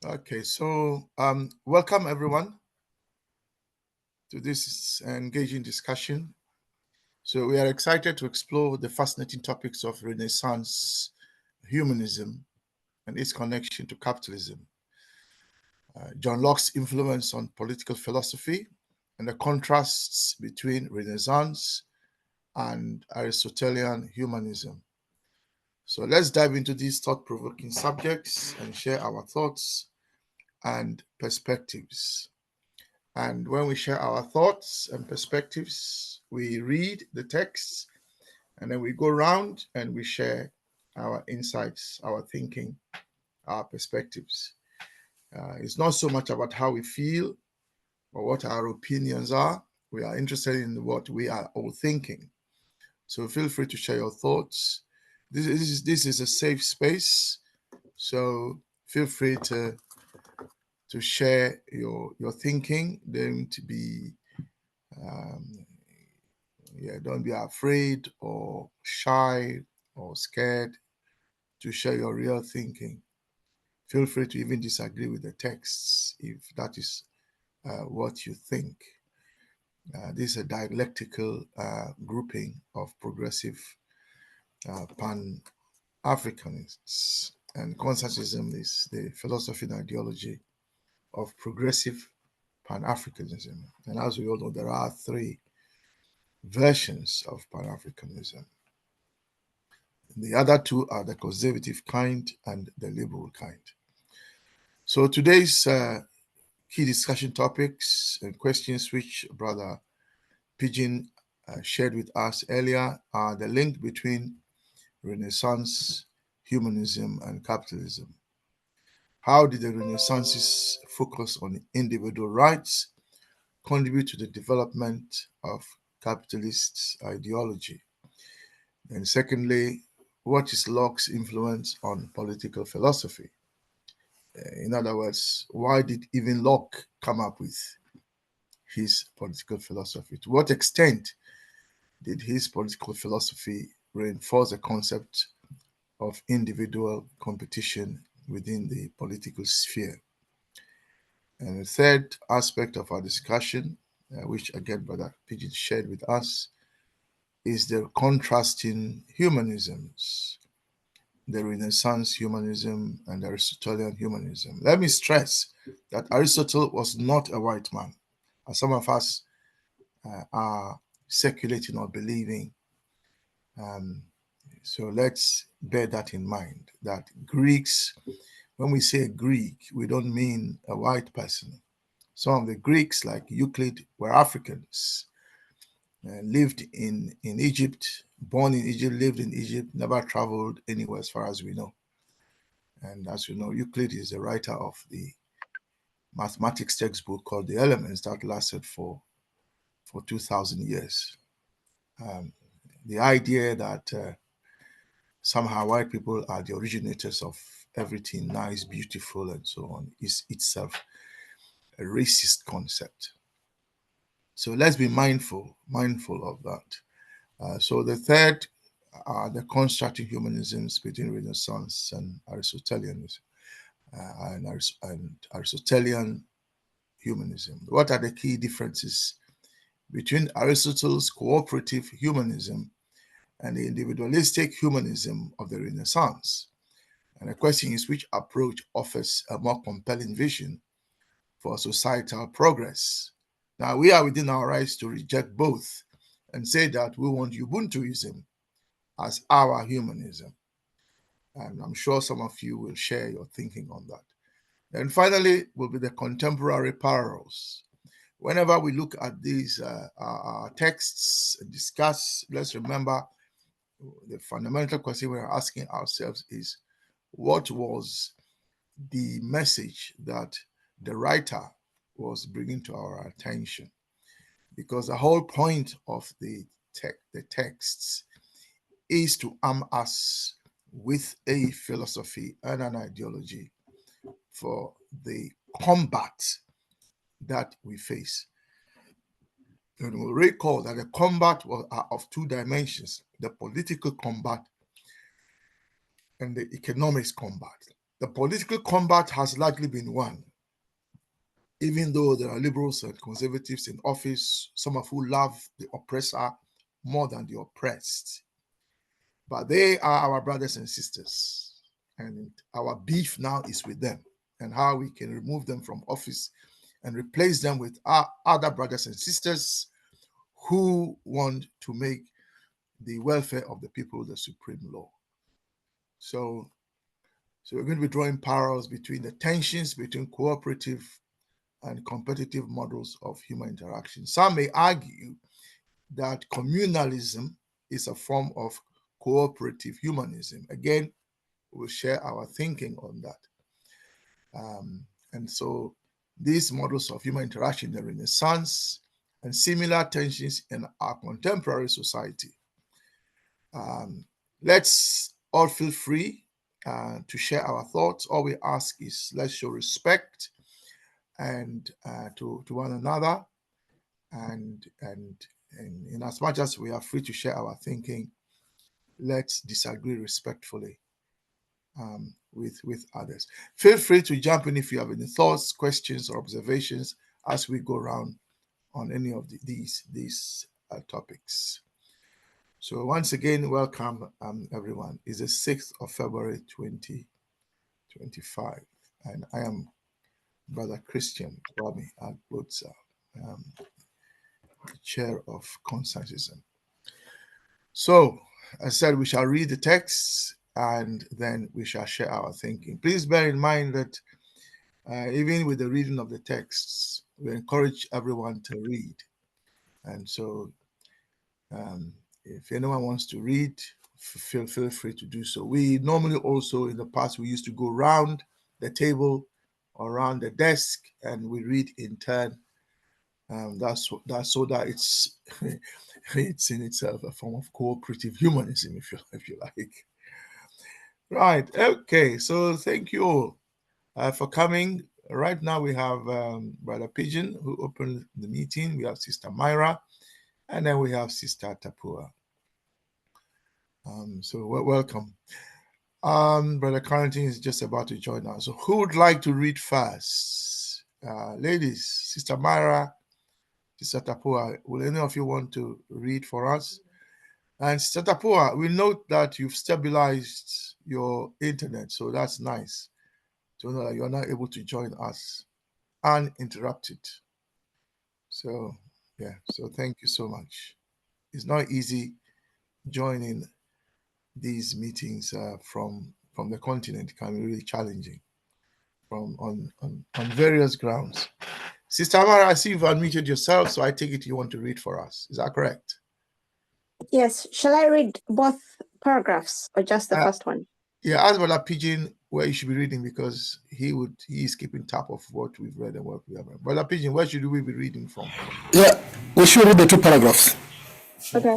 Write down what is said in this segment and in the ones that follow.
Okay, so welcome everyone to this engaging discussion. So we are excited to explore the fascinating topics of Renaissance humanism and its connection to capitalism, John Locke's influence on political philosophy, and the contrasts between Renaissance and Aristotelian humanism. So let's dive into these thought-provoking subjects and share our thoughts and perspectives. And when we share our thoughts and perspectives, we read the texts and then we go around and we share our insights, our thinking, our perspectives. It's not so much about how we feel or what our opinions are. We are interested in what we are all thinking. So feel free to share your thoughts. This is a safe space. So feel free to share your thinking. Don't be um, yeah, don't be afraid or shy or scared to share your real thinking. Feel free to even disagree with the texts if that is what you think. This is a dialectical grouping of progressive pan Africanists, and conservatism is the philosophy and ideology of progressive Pan Africanism. And as we all know, there are three versions of Pan Africanism. The other two are the conservative kind and the liberal kind. So today's key discussion topics and questions which Brother Pigeon shared with us earlier are the link between Renaissance, humanism, and capitalism. How did the Renaissance's focus on individual rights contribute to the development of capitalist ideology? And secondly, what is Locke's influence on political philosophy? In other words, why did even Locke come up with his political philosophy? To what extent did his political philosophy reinforce the concept of individual competition within the political sphere? And the third aspect of our discussion, which again Brother Pigeon shared with us, is the contrasting humanisms, the Renaissance humanism and Aristotelian humanism. Let me stress that Aristotle was not a white man, as some of us are circulating or believing. Um, so let's bear that in mind that Greeks, when we say Greek, we don't mean a white person. Some of the Greeks, like Euclid, were Africans, lived in Egypt, born in Egypt, lived in Egypt, never traveled anywhere as far as we know. And as you know, Euclid is the writer of the mathematics textbook called The Elements that lasted for 2,000 years. Um, the idea that somehow white people are the originators of everything nice, beautiful, and so on is itself a racist concept. So let's be mindful of that. So the third are the constructive humanisms between Renaissance and Aristotelianism and Aristotelian humanism. What are the key differences between Aristotle's cooperative humanism and the individualistic humanism of the Renaissance? And the question is, which approach offers a more compelling vision for societal progress? Now, we are within our rights to reject both and say that we want Ubuntuism as our humanism. And I'm sure some of you will share your thinking on that. And finally, will be the contemporary parallels. Whenever we look at these texts and discuss, let's remember the fundamental question we're asking ourselves is what was the message that the writer was bringing to our attention? Because the whole point of the texts is to arm us with a philosophy and an ideology for the combat that we face. And we'll recall that the combat was of two dimensions: the political combat and the economics combat. The political combat has largely been won, even though there are liberals and conservatives in office, some of who love the oppressor more than the oppressed. But they are our brothers and sisters, and our beef now is with them and how we can remove them from office and replace them with our other brothers and sisters who want to make the welfare of the people the supreme law. So we're going to be drawing parallels between the tensions between cooperative and competitive models of human interaction. Some may argue that communalism is a form of cooperative humanism. Again, we'll share our thinking on that. And so these models of human interaction in the Renaissance and similar tensions in our contemporary society. Let's all feel free to share our thoughts. All we ask is let's show respect and to one another, and in as much as we are free to share our thinking, let's disagree respectfully with others. Feel free to jump in if you have any thoughts, questions, or observations as we go around on any of these topics. So once again, welcome everyone. It's the 6th of February 2025, and I am Brother Christian Kwame Agbodza, chair of Constantism. So, as I said, we shall read the texts and then we shall share our thinking. Please bear in mind that even with the reading of the texts, we encourage everyone to read. And so, if anyone wants to read, feel free to do so. We normally also, in the past, we used to go around the table, around the desk, and we read in turn. That's so that it's it's in itself a form of cooperative humanism, if you like. Right. Okay. So thank you all for coming. Right now we have Brother Pigeon who opened the meeting. We have Sister Myra, and then we have Sister Tapua. So welcome. Brother Carrington is just about to join us. So who would like to read first? Ladies, Sister Myra, Sister Tapua, will any of you want to read for us? And Sister Tapua, we note that you've stabilized your internet, so that's nice to know that you're not able to join us uninterrupted. So, yeah, so thank you so much. It's not easy joining these meetings from the continent. It can be really challenging on various grounds. Sister Amara, I see you've unmuted yourself, so I take it you want to read for us. Is that correct? Yes. Shall I read both paragraphs or just the first one? Yeah, ask Brother Pigeon where you should be reading because he is keeping tab of what we've read and what we haven't. Brother Pigeon, where should we be reading from? Yeah, we should read the two paragraphs. Okay.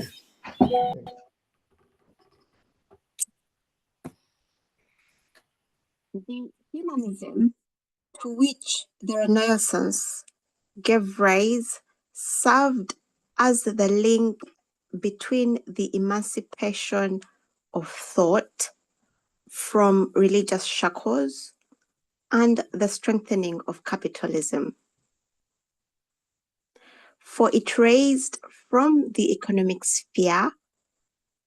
The humanism to which the Renaissance gave rise served as the link between the emancipation of thought from religious shackles and the strengthening of capitalism. For it raised from the economic sphere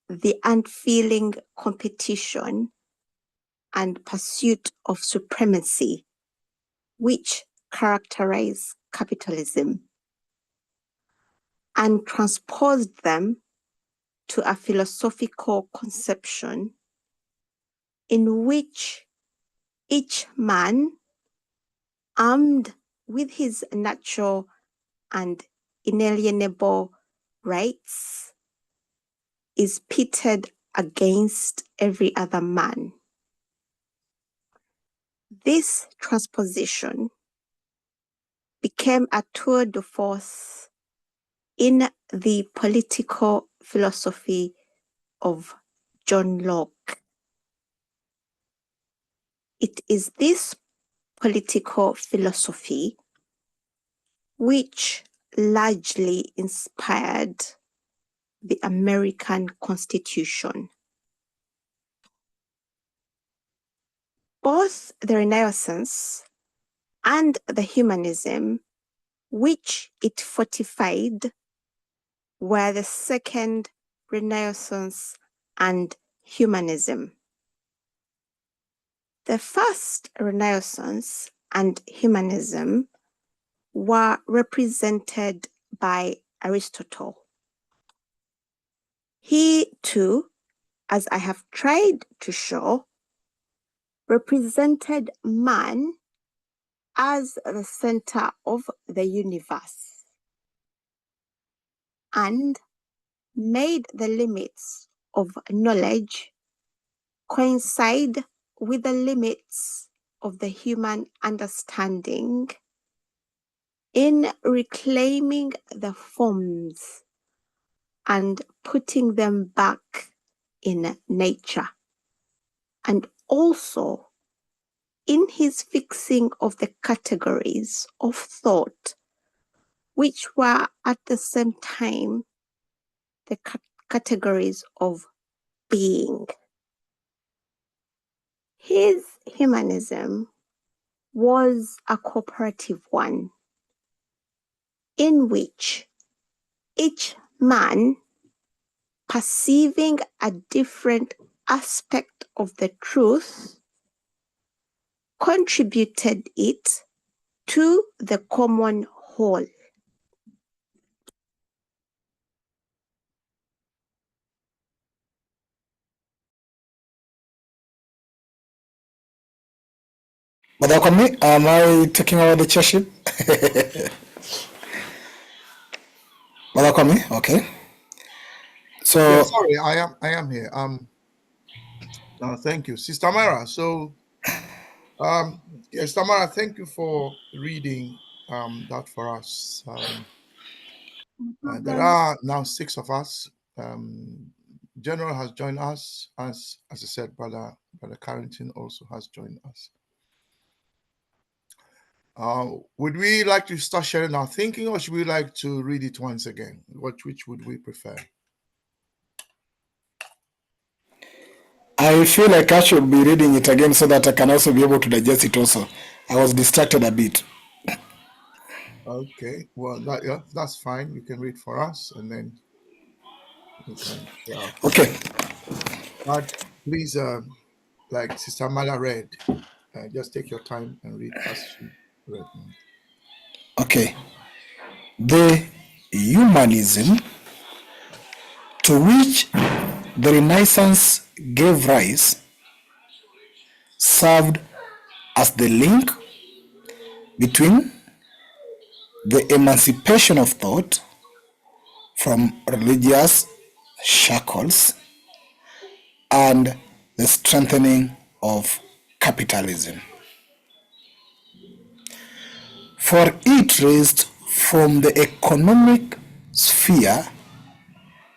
the unfeeling competition and pursuit of supremacy which characterize capitalism, and transposed them to a philosophical conception in which each man, armed with his natural and inalienable rights, is pitted against every other man. This transposition became a tour de force in the political philosophy of John Locke. It is this political philosophy which largely inspired the American Constitution. Both the Renaissance and the Humanism, which it fortified, were the second Renaissance and Humanism. The first Renaissance and Humanism were represented by Aristotle. He, too, as I have tried to show, represented man as the center of the universe and made the limits of knowledge coincide with the limits of the human understanding in reclaiming the forms and putting them back in nature, and also in his fixing of the categories of thought, which were at the same time the categories of being. His humanism was a cooperative one, in which each man, perceiving a different aspect of the truth, contributed it to the common whole. Brother Kwame, am I taking over the chairship? Brother Kwame, okay. So, Yeah, sorry, I am here. Thank you, Sister Mara. So, yes, Tamara, thank you for reading that for us. There are now 6 of us. General has joined us, as I said, Brother Carrington also has joined us. Would we like to start sharing our thinking, or should we like to read it once again? Which would we prefer? I feel like I should be reading it again so that I can also be able to digest it also. I was distracted a bit. Okay, well, that's fine. You can read for us, and then we can share our thoughts. Okay. But please, like Sister Mala read, just take your time and read as she read. Okay. The humanism to which the Renaissance gave rise served as the link between the emancipation of thought from religious shackles and the strengthening of capitalism. For it raised from the economic sphere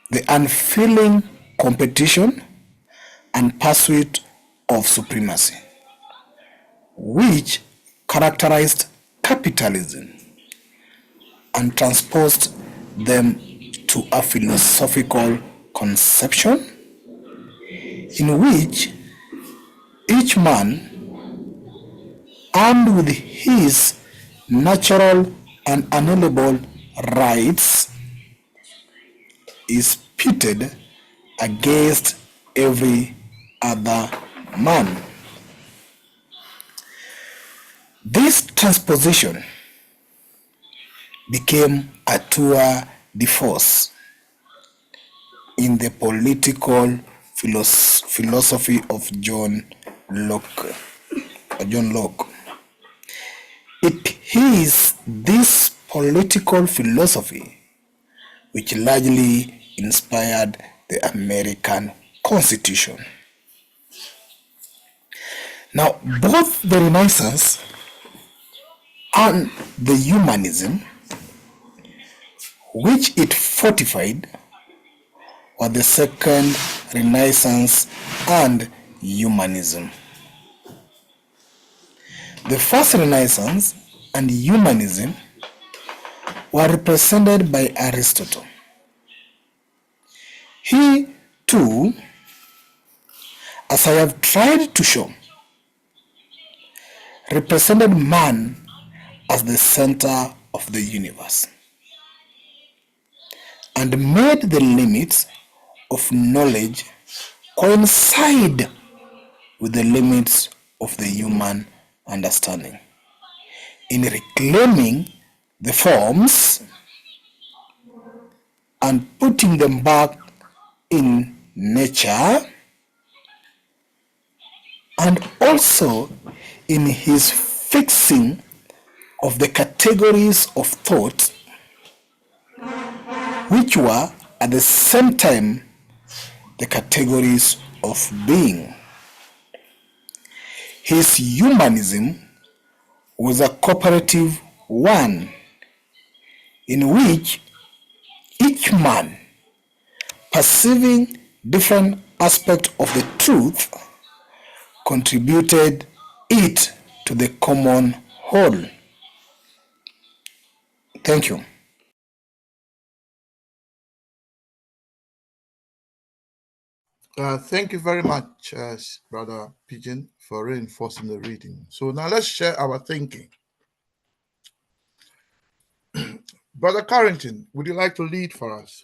the unfailing competition and pursuit of supremacy, which characterized capitalism and transposed them to a philosophical conception in which each man, armed with his natural and unalienable rights, is pitted against every other man. This transposition became a tour de force in the political philosophy of John Locke. It is this political philosophy which largely inspired the American Constitution. Now, both the Renaissance and the Humanism, which it fortified, were the second Renaissance and Humanism. The first Renaissance and Humanism were represented by Aristotle. He, too, as I have tried to show, represented man as the center of the universe and made the limits of knowledge coincide with the limits of the human understanding. In reclaiming the forms and putting them back in nature, and also in his fixing of the categories of thought, which were at the same time the categories of being. His humanism was a cooperative one in which each man, perceiving different aspects of the truth, contributed it to the common whole. Thank you. Thank you very much, Brother Pigeon, for reinforcing the reading. So now let's share our thinking. Brother Carrington, would you like to lead for us?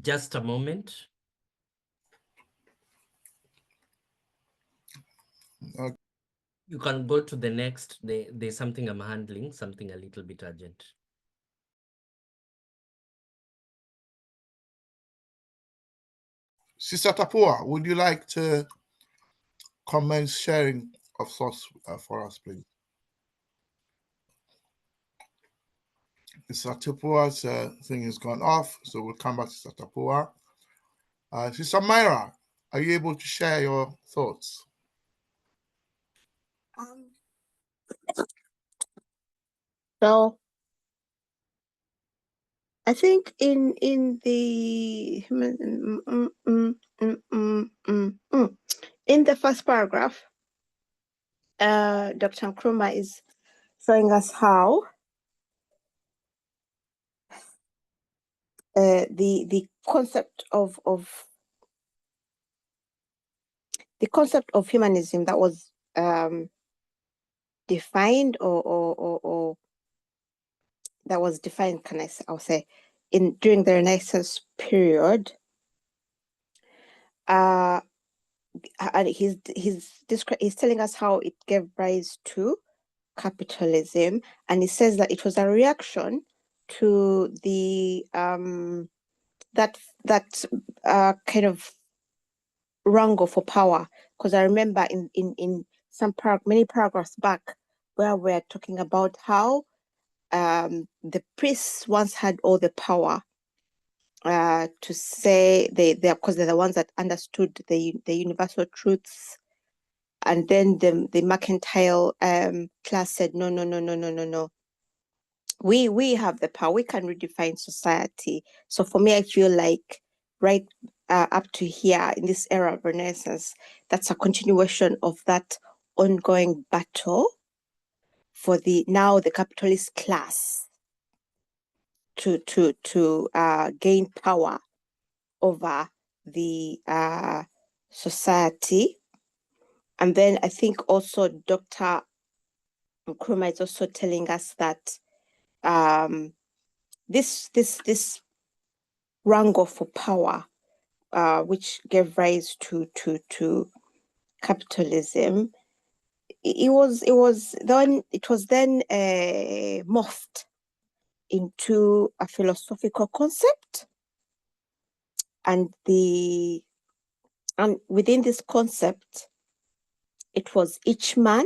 Just a moment. Okay. You can go to the next. There's something I'm handling, something a little bit urgent. Sister Tapua, would you like to comment sharing of thoughts for us, please? Sister Tapua's thing has gone off, so we'll come back to Sister Tapua. Sister Myra, are you able to share your thoughts? So I think in the in the first paragraph, Dr. Nkrumah is showing us how the concept of humanism that was defined or that was defined, I'll say, during the Renaissance period. And he's telling us how it gave rise to capitalism, and he says that it was a reaction to the that kind of wrangle for power. Because I remember in many paragraphs back where we're talking about how the priests once had all the power to say because they're the ones that understood the universal truths, and then the mercantile class said no. We have the power. We can redefine society. So for me, I feel like right up to here in this era of Renaissance, that's a continuation of that ongoing battle for the capitalist class to gain power over the society. And then I think also Dr. Nkrumah is also telling us that this wrangle for power, which gave rise to capitalism, it was then morphed into a philosophical concept, and within this concept, it was each man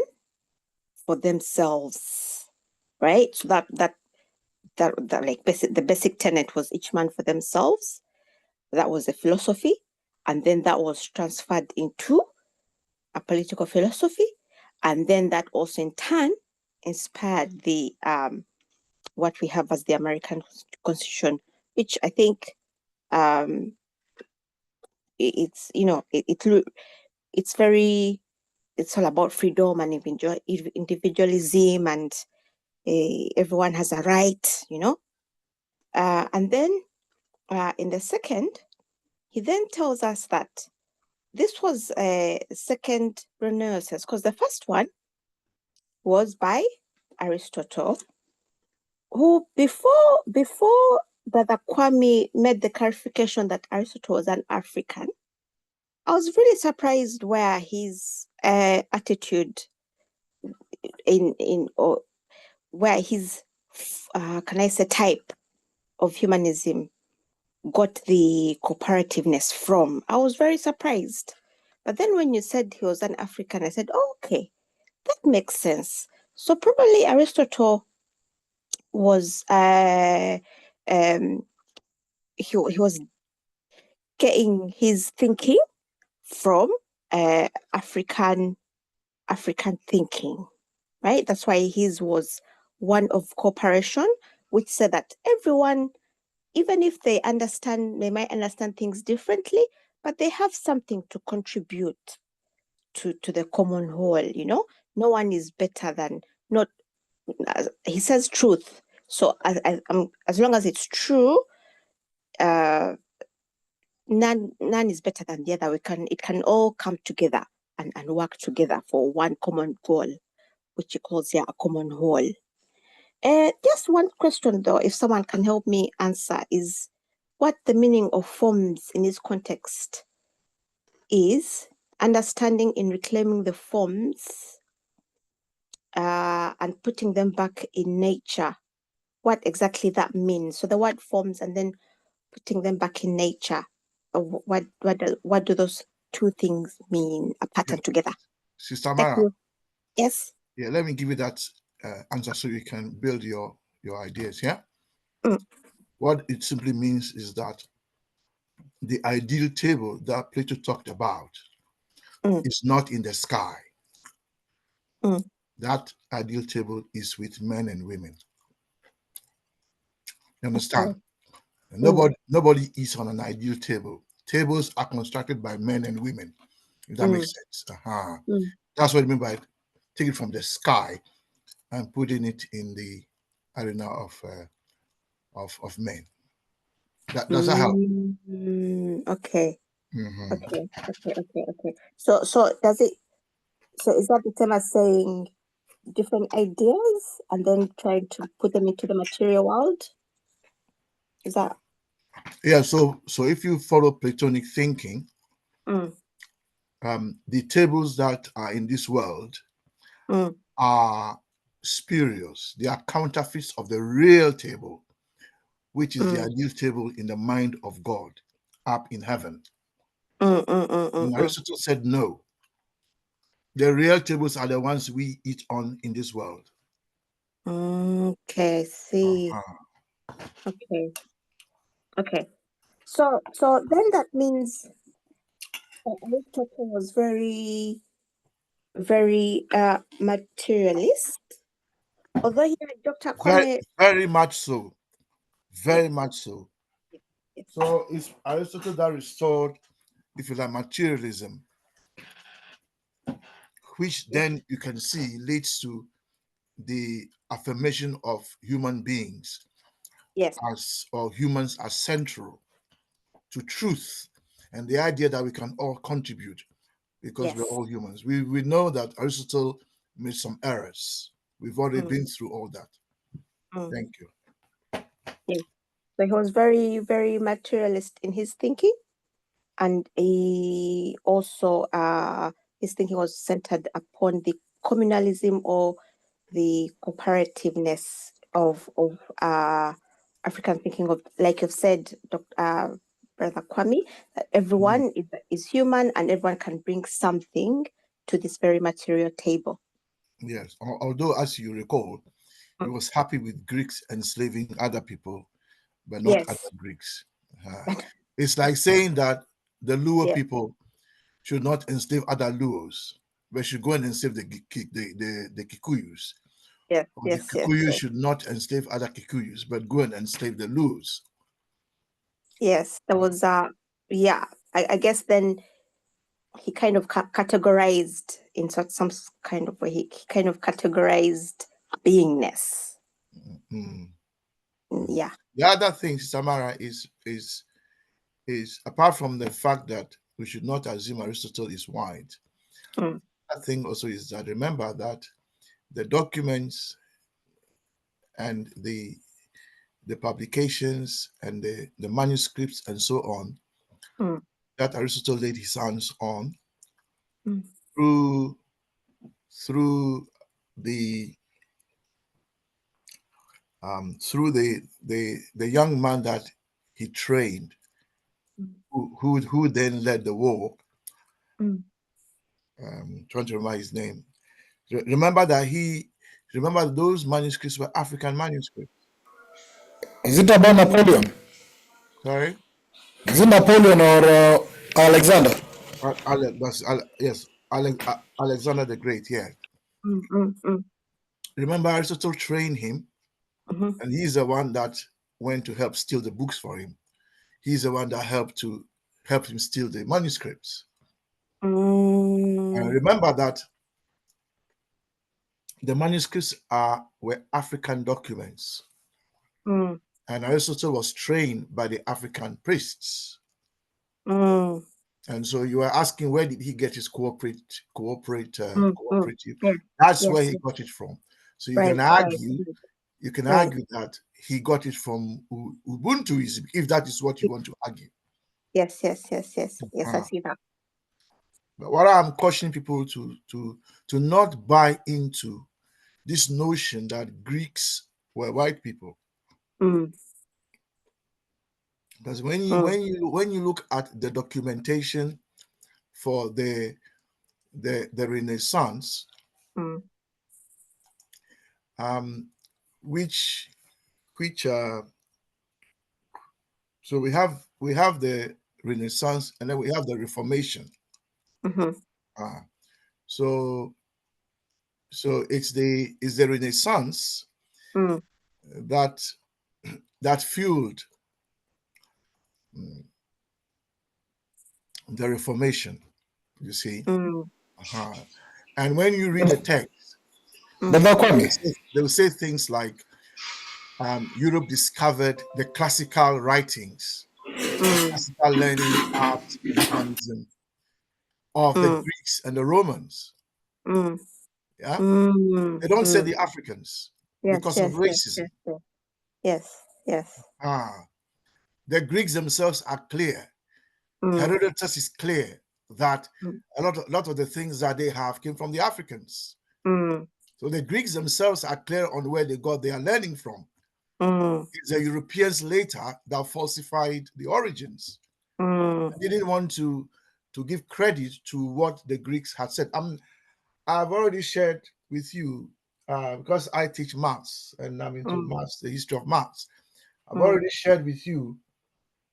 for themselves, right? So that like the basic tenet was each man for themselves. That was a philosophy, and then that was transferred into a political philosophy, and then that also in turn inspired the what we have as the American Constitution, which I think it's it's all about freedom and individualism, and everyone has a right, and then in the second, he then tells us that this was a second Renaissance, because the first one was by Aristotle, who before Brother Kwame made the clarification that Aristotle was an African, I was really surprised where his attitude or where his can I say type of humanism got the cooperativeness from. I was very surprised. But then when you said he was an African, I said, oh, okay, that makes sense. So probably Aristotle was he was getting his thinking from African thinking, right? That's why his was one of cooperation, which said that everyone, even if they might understand things differently, but they have something to contribute to the common whole. No one is better than not. He says truth. So as long as it's true, none is better than the other. It can all come together and work together for one common goal, which he calls a common whole. Just one question though, if someone can help me answer, is what the meaning of forms in this context is, understanding in reclaiming the forms and putting them back in nature. What exactly that means? So the word forms and then putting them back in nature. What do those two things mean, a pattern together? Sister Thank Mara, you. Yes. yeah, let me give you that answer so you can build your ideas. Yeah. Mm. What it simply means is that the ideal table that Plato talked about is not in the sky. That ideal table is with men and women. You understand? Okay. Nobody is on an ideal table. Tables are constructed by men and women, if that makes sense. That's what I mean by taking it from the sky and putting it in the arena of men. Does that help? Okay. Mm-hmm. Okay. So does it? So is that the same as saying different ideas and then trying to put them into the material world? Is that? Yeah. So if you follow Platonic thinking, the tables that are in this world are spurious. They are counterfeits of the real table, which is the ideal table in the mind of God up in heaven. And Aristotle said no. The real tables are the ones we eat on in this world. Okay, see. Okay. So then that means Aristotle was very, very materialist. Although here Dr. Kwame. Very much so. Very Yes. much so. Yes. So it's Aristotle that restored, if you like, materialism, which then you can see leads to the affirmation of human beings Yes. or humans as central to truth and the idea that we can all contribute because we're all humans. We know that Aristotle made some errors. We've already been through all that. Thank you. Yes. So he was very, very materialist in his thinking, and he also his thinking was centered upon the communalism or the cooperativeness of African thinking of, like you've said, Brother Kwame, that everyone is human and everyone can bring something to this very material table. Yes, although as you recall, he was happy with Greeks enslaving other people, but not other Greeks. It's like saying that the Luo people should not enslave other Luos, but should go and enslave the Kikuyus. Or the Kikuyus should not enslave other Kikuyus, but go and enslave the Luos. Yes, there was I guess then he kind of categorized in some kind of way. He kind of categorized beingness. Yeah. The other thing, Samara, is apart from the fact that we should not assume Aristotle is white. Mm. That thing also is that remember that the documents and the publications and the manuscripts and so on that Aristotle laid his hands on through the young man that he trained, who then led the war. Trying to remember his name. Remember those manuscripts were African manuscripts. Is it about Napoleon? Sorry? Is it Napoleon or Alexander? Yes, Alexander the Great, yeah. Remember, Aristotle trained him, and he's the one that went to help steal the books for him. He's the one that helped him steal the manuscripts. And remember that the manuscripts were African documents. And Aristotle was trained by the African priests. And so you are asking, where did he get his cooperative? That's where he got it from. So you can argue, that he got it from Ubuntu, if that is what you want to argue. Yes, I see that. But what I'm cautioning people to not buy into this notion that Greeks were white people. Because when you look at the documentation for the Renaissance, so we have the Renaissance and then we have the Reformation. So it's the Renaissance that fueled the Reformation, you see. And when you read the text, they will say things like Europe discovered the classical writings, classical learning, art, humanism of the Greeks and the Romans. Yeah, they don't say the Africans because of racism. Yes. The Greeks themselves are clear. Herodotus is clear that a lot of the things that they have came from the Africans. So the Greeks themselves are clear on where they got their learning from. It's the Europeans later that falsified the origins. They didn't want to give credit to what the Greeks had said. I've already shared with you, because I teach maths and I'm into maths, the history of maths. I've already shared with you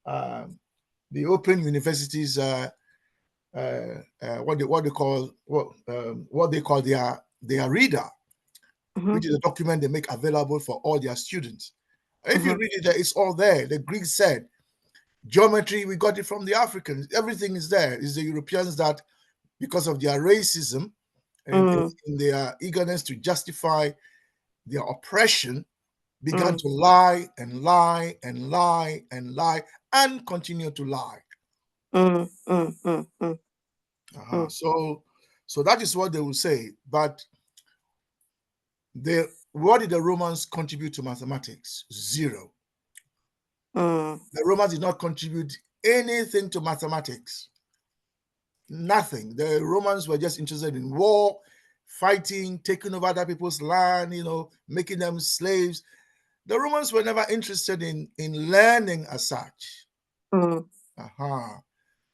the Open University's what they call their reader, which is a document they make available for all their students. If you read it, it's all there. The Greeks said geometry, we got it from the Africans. Everything is there. It's the Europeans that, because of their racism and in their eagerness to justify their oppression, began to lie and lie and lie and lie and continue to lie. So that is what they will say. But what did the Romans contribute to mathematics? Zero. The Romans did not contribute anything to mathematics. Nothing. The Romans were just interested in war, fighting, taking over other people's land, making them slaves. The Romans were never interested in learning as such.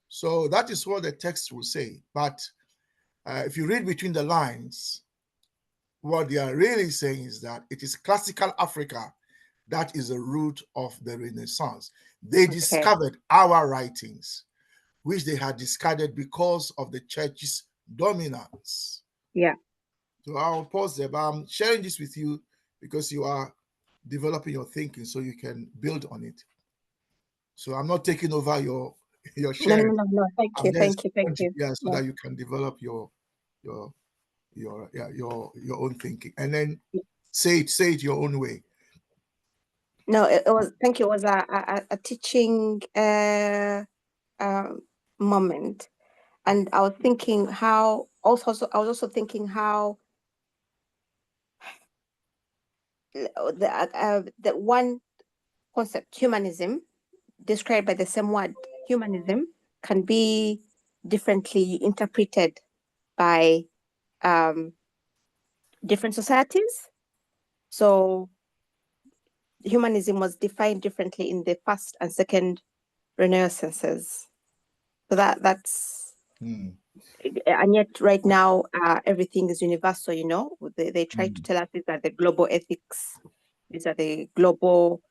So that is what the text will say. But if you read between the lines, what they are really saying is that it is classical Africa that is the root of the Renaissance. They discovered our writings, which they had discarded because of the church's dominance. Yeah. So I'll pause there, but I'm sharing this with you because you are developing your thinking so you can build on it. So I'm not taking over your sharing. No. Thank you. Yeah, so that you can develop your own thinking, and then say it your own way. No, it was. Thank you. It was a teaching moment. And I was thinking how the one concept, humanism, described by the same word, humanism, can be differently interpreted by different societies. So humanism was defined differently in the first and second renaissances. So that's and yet right now everything is universal, you know. They try to tell us these are the global ethics, these are the global,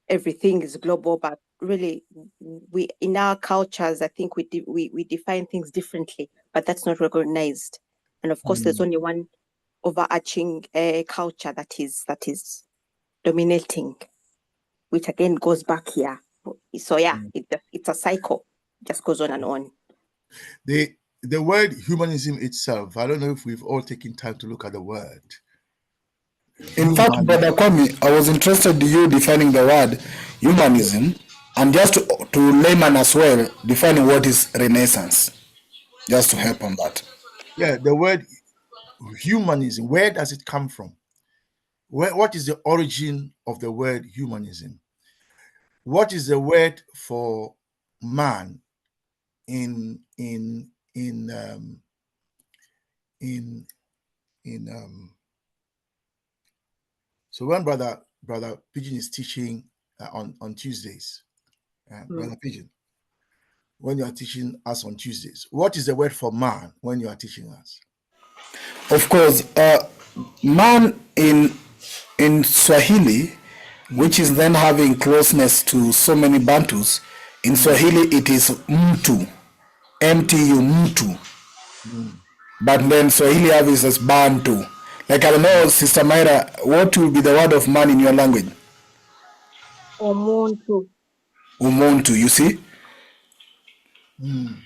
everything is global, but really we in our cultures I think we define things differently, but that's not recognized. And of course there's only one overarching culture that is dominating, which again goes back here. So yeah, it's a cycle, it just goes on and on. The word humanism itself, I don't know if we've all taken time to look at the word. In fact, Brother Kwame, I was interested in you defining the word humanism, and just to layman as well, defining what is Renaissance, just to help on that. Yeah, the word humanism, where does it come from? What is the origin of the word humanism? What is the word for man in so when brother Pigeon is teaching on Tuesdays, brother Pigeon, when you are teaching us on Tuesdays, what is the word for man when you are teaching us? Of course, man in Swahili, which is then having closeness to so many Bantus, in Swahili it is mtu, MTU, mtu. But then Swahili have is as Bantu. Like, I don't know, Sister Myra, what will be the word of man in your language? Omuntu. Umuntu, you see? And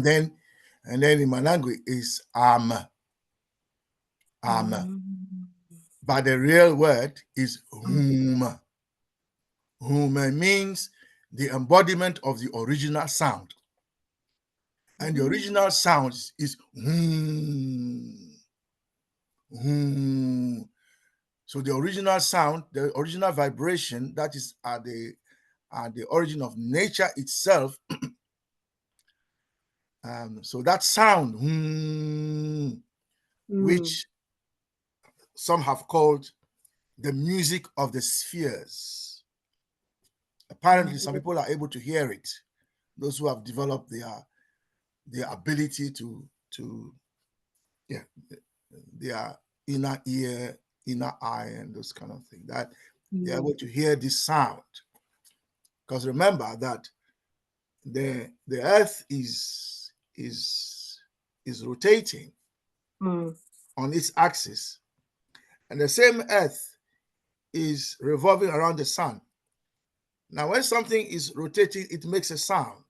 then in my language is but the real word is huma. Huma means the embodiment of the original sound, and the original sound is so the original sound, the original vibration, that is at the origin of nature itself. So that sound, which some have called the music of the spheres. Apparently, some people are able to hear it. Those who have developed their ability to their inner ear, inner eye, and those kind of things, that they're able to hear this sound. Because remember that the earth is rotating on its axis, and the same earth is revolving around the sun. Now, when something is rotating, it makes a sound.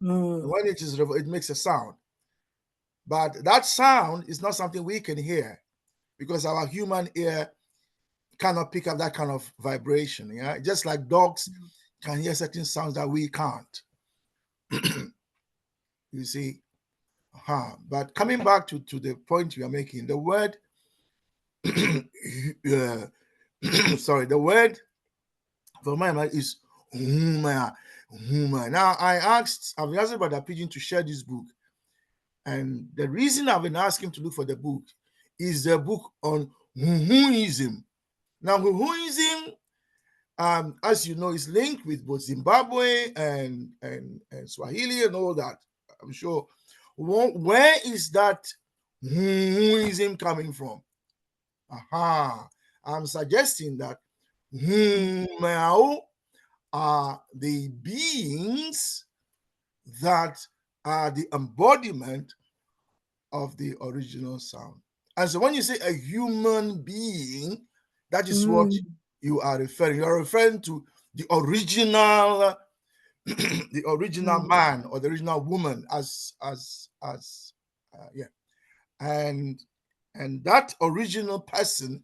When it makes a sound. But that sound is not something we can hear, because our human ear cannot pick up that kind of vibration. Yeah, just like dogs can hear certain sounds that we can't. You see, but coming back to the point you are making, the word, sorry, the word for my mind is huma. Now, I've asked Brother Pigeon to share this book, and the reason I've been asking him to look for the book is the book on Humanism. Now, Humanism, as you know, is linked with both Zimbabwe and Swahili and all that. I'm sure. Where is that Humanism coming from? I'm suggesting that Humao are the beings that are the embodiment of the original sound. And so when you say a human being, that is what you are referring. You are referring to the original the original man or the original woman and that original person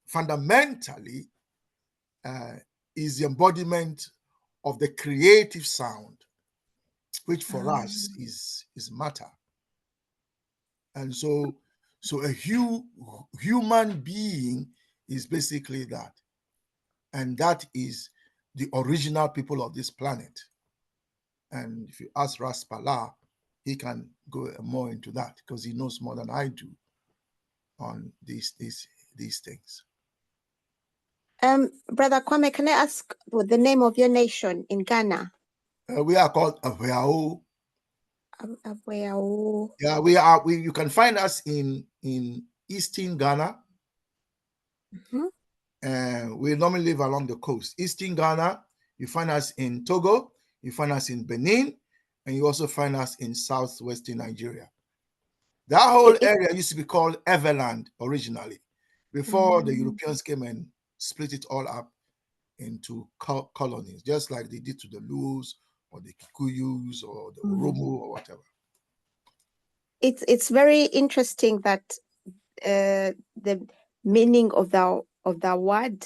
fundamentally is the embodiment of the creative sound, which for us is matter. And so a human being is basically that. And that is the original people of this planet. And if you ask Raspala, he can go more into that because he knows more than I do on these things. Brother Kwame, can I ask what the name of your nation in Ghana? We are called Aweao. Aweao. Yeah, you can find us in Eastern Ghana. We normally live along the coast. Eastern Ghana, you find us in Togo, you find us in Benin, and you also find us in southwestern Nigeria. That whole area used to be called Everland originally, before the Europeans came and split it all up into colonies, just like they did to the Lus or the Kikuyus or the Oromo or whatever. It's very interesting that the meaning of the word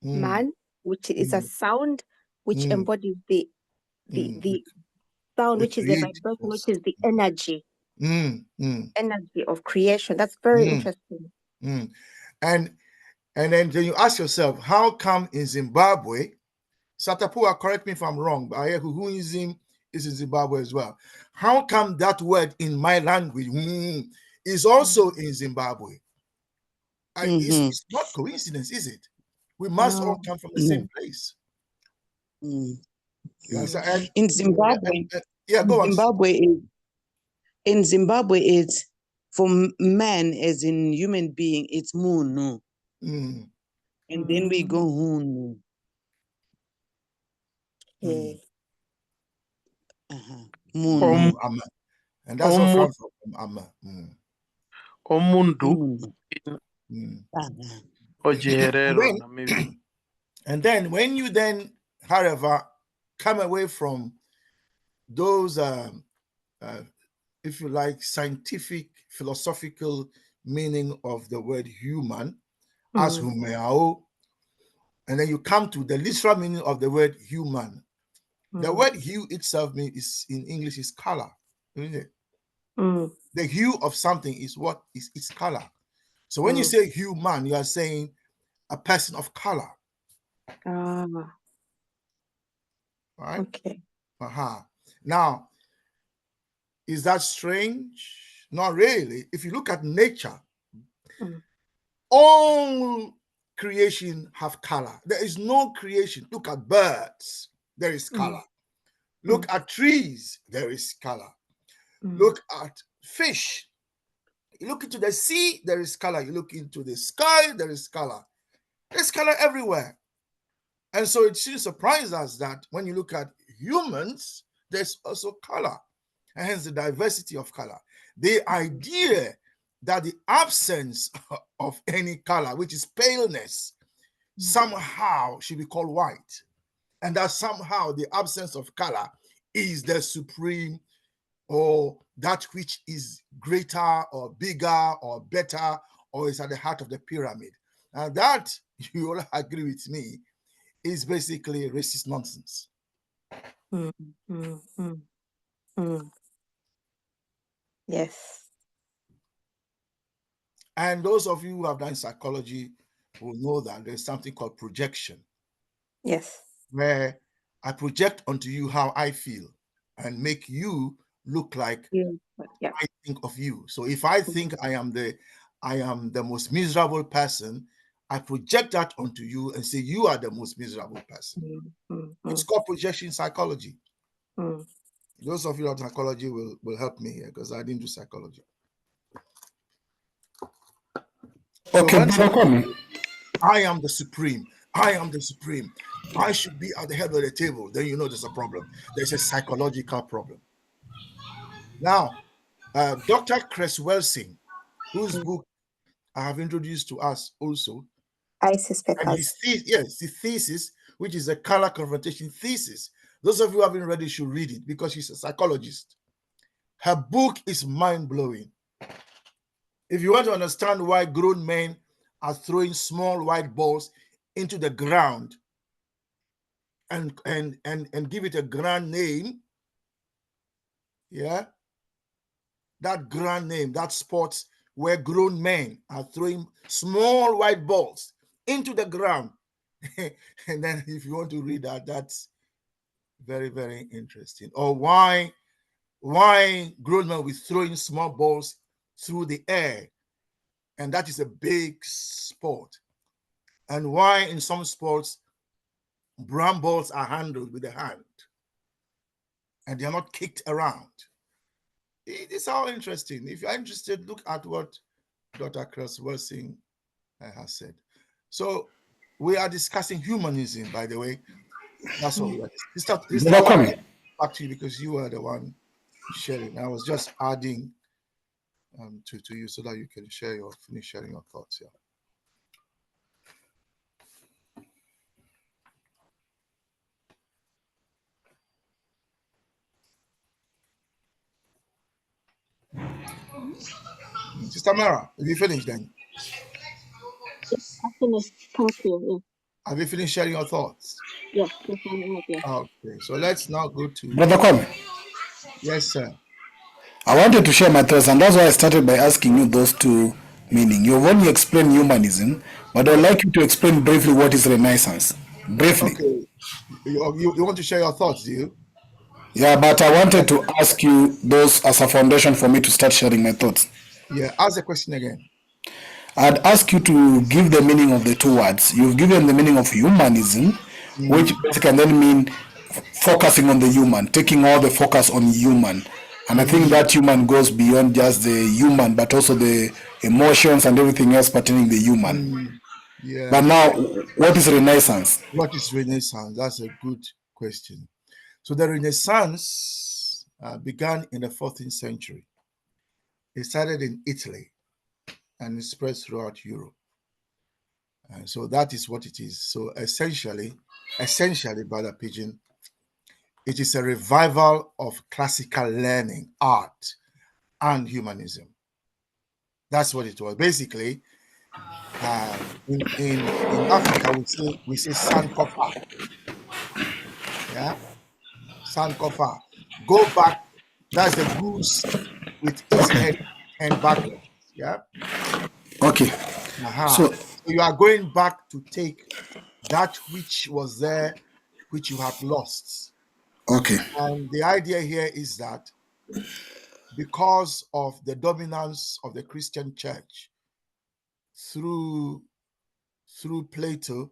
man, which is a sound which embodies the sound, which is the vibration, which is the energy. Energy of creation. That's very interesting. And then you ask yourself, how come in Zimbabwe, Satapua, correct me if I'm wrong, but I hear Humanism is in Zimbabwe as well. How come that word in my language is also in Zimbabwe? It's not coincidence, is it? We must all come from the same place. Yes, in Zimbabwe, go on. In Zimbabwe, it's for man, as in human being, it's Munu. And then we go Hunu. Munu. And that's what comes from Amma. Omundu. And then when you then, however, come away from those, if you like, scientific, philosophical meaning of the word human as humeao, and then you come to the literal meaning of the word human. The word hue itself is in English is color, isn't it? The hue of something is what is its color. So when you say human, you are saying a person of color. Right? Okay. Now, is that strange? Not really. If you look at nature, all creation have color. There is no creation. Look at birds, there is color. Look at trees, there is color. Look at fish. You look into the sea, there is color. You look into the sky, there is color. There's color everywhere. And so it shouldn't surprise us that when you look at humans, there's also color, and hence the diversity of color. The idea that the absence of any color, which is paleness, somehow should be called white, and that somehow the absence of color is the supreme, or that which is greater or bigger or better, or is at the heart of the pyramid. And that, you all agree with me, is basically racist nonsense. Yes. And those of you who have done psychology will know that there's something called projection. Yes. Where I project onto you how I feel and make you look like I think of you. So if I think I am the most miserable person, I project that onto you and say you are the most miserable person. It's called projection psychology. Those of you that psychology will help me here because I didn't do psychology. Okay, so I am the supreme. I am the supreme. I should be at the head of the table. Then you know there's a problem. There's a psychological problem. Now, Dr. Cresswell-Singh, whose book I have introduced to us also, ISIS and papers. his thesis, which is a color confrontation thesis. Those of you who haven't read it should read it because she's a psychologist. Her book is mind-blowing. If you want to understand why grown men are throwing small white balls into the ground and give it a grand name. Yeah, that grand name, that sport where grown men are throwing small white balls into the ground. And then if you want to read that, that's very, very interesting. Or why grown men will be throwing small balls through the air, and that is a big sport. And why in some sports brown balls are handled with the hand and they are not kicked around. It is all interesting. If you're interested, look at what Dr. Crossworthing has said. So we are discussing humanism, by the way. That's what we are. This back to you because you were the one sharing. I was just adding to you so that you can finish sharing your thoughts. Yeah. Sister Mara, have you finished then? Yes, I finished. Thank you. Yeah. Have you finished sharing your thoughts? Yes, yes, I have. Yeah. Okay, so let's now go to Brother Kwame. Yes, sir. I wanted to share my thoughts, and that's why I started by asking you those two meanings. You've only explained humanism, but I'd like you to explain briefly what is Renaissance. Briefly. Okay. You want to share your thoughts, do you? Yeah, but I wanted to ask you those as a foundation for me to start sharing my thoughts. Yeah, ask the question again. I'd ask you to give the meaning of the two words. You've given the meaning of humanism, which can then mean focusing on the human, taking all the focus on human. And I think that human goes beyond just the human, but also the emotions and everything else pertaining the human. Yeah. But now, what is Renaissance? What is Renaissance? That's a good question. So the Renaissance began in the 14th century. It started in Italy and it spread throughout Europe. And so that is what it is. So essentially, Brother Pigeon, it is a revival of classical learning, art, and humanism. That's what it was. Basically, in Africa, we say Sankofa. Yeah, Sankofa. Go back. That's the goose with its head and backwards. Yeah. Okay. So you are going back to take that which was there, which you have lost. Okay. And the idea here is that because of the dominance of the Christian church through Plato,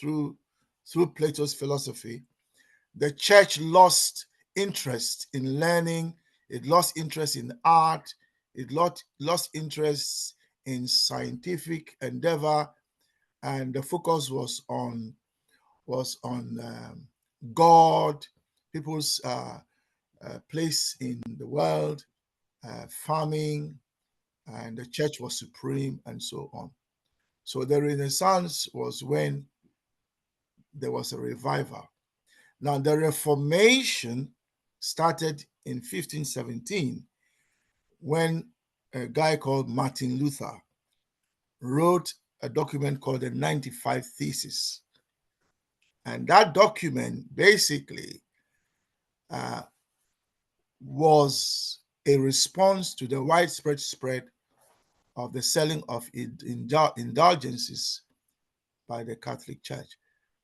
through Plato's philosophy, the church lost interest in learning. It lost interest in art. It lost interest in scientific endeavor, and the focus was on God, people's place in the world, farming, and the church was supreme, and so on. So the Renaissance was when there was a revival. Now the Reformation started in 1517 when a guy called Martin Luther wrote a document called the 95 Theses. And that document basically was a response to the widespread spread of the selling of indulgences by the Catholic Church.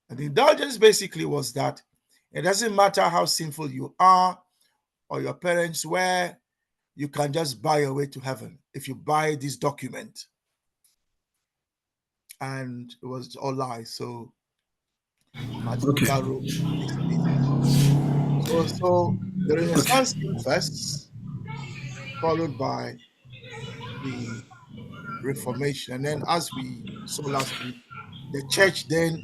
And the indulgence basically was that it doesn't matter how sinful you are or your parents were, you can just buy your way to heaven if you buy this document. And it was all lies. So Martin Luther wrote these theses. So the Renaissance came first, followed by the Reformation. And then, as we saw last week, the church then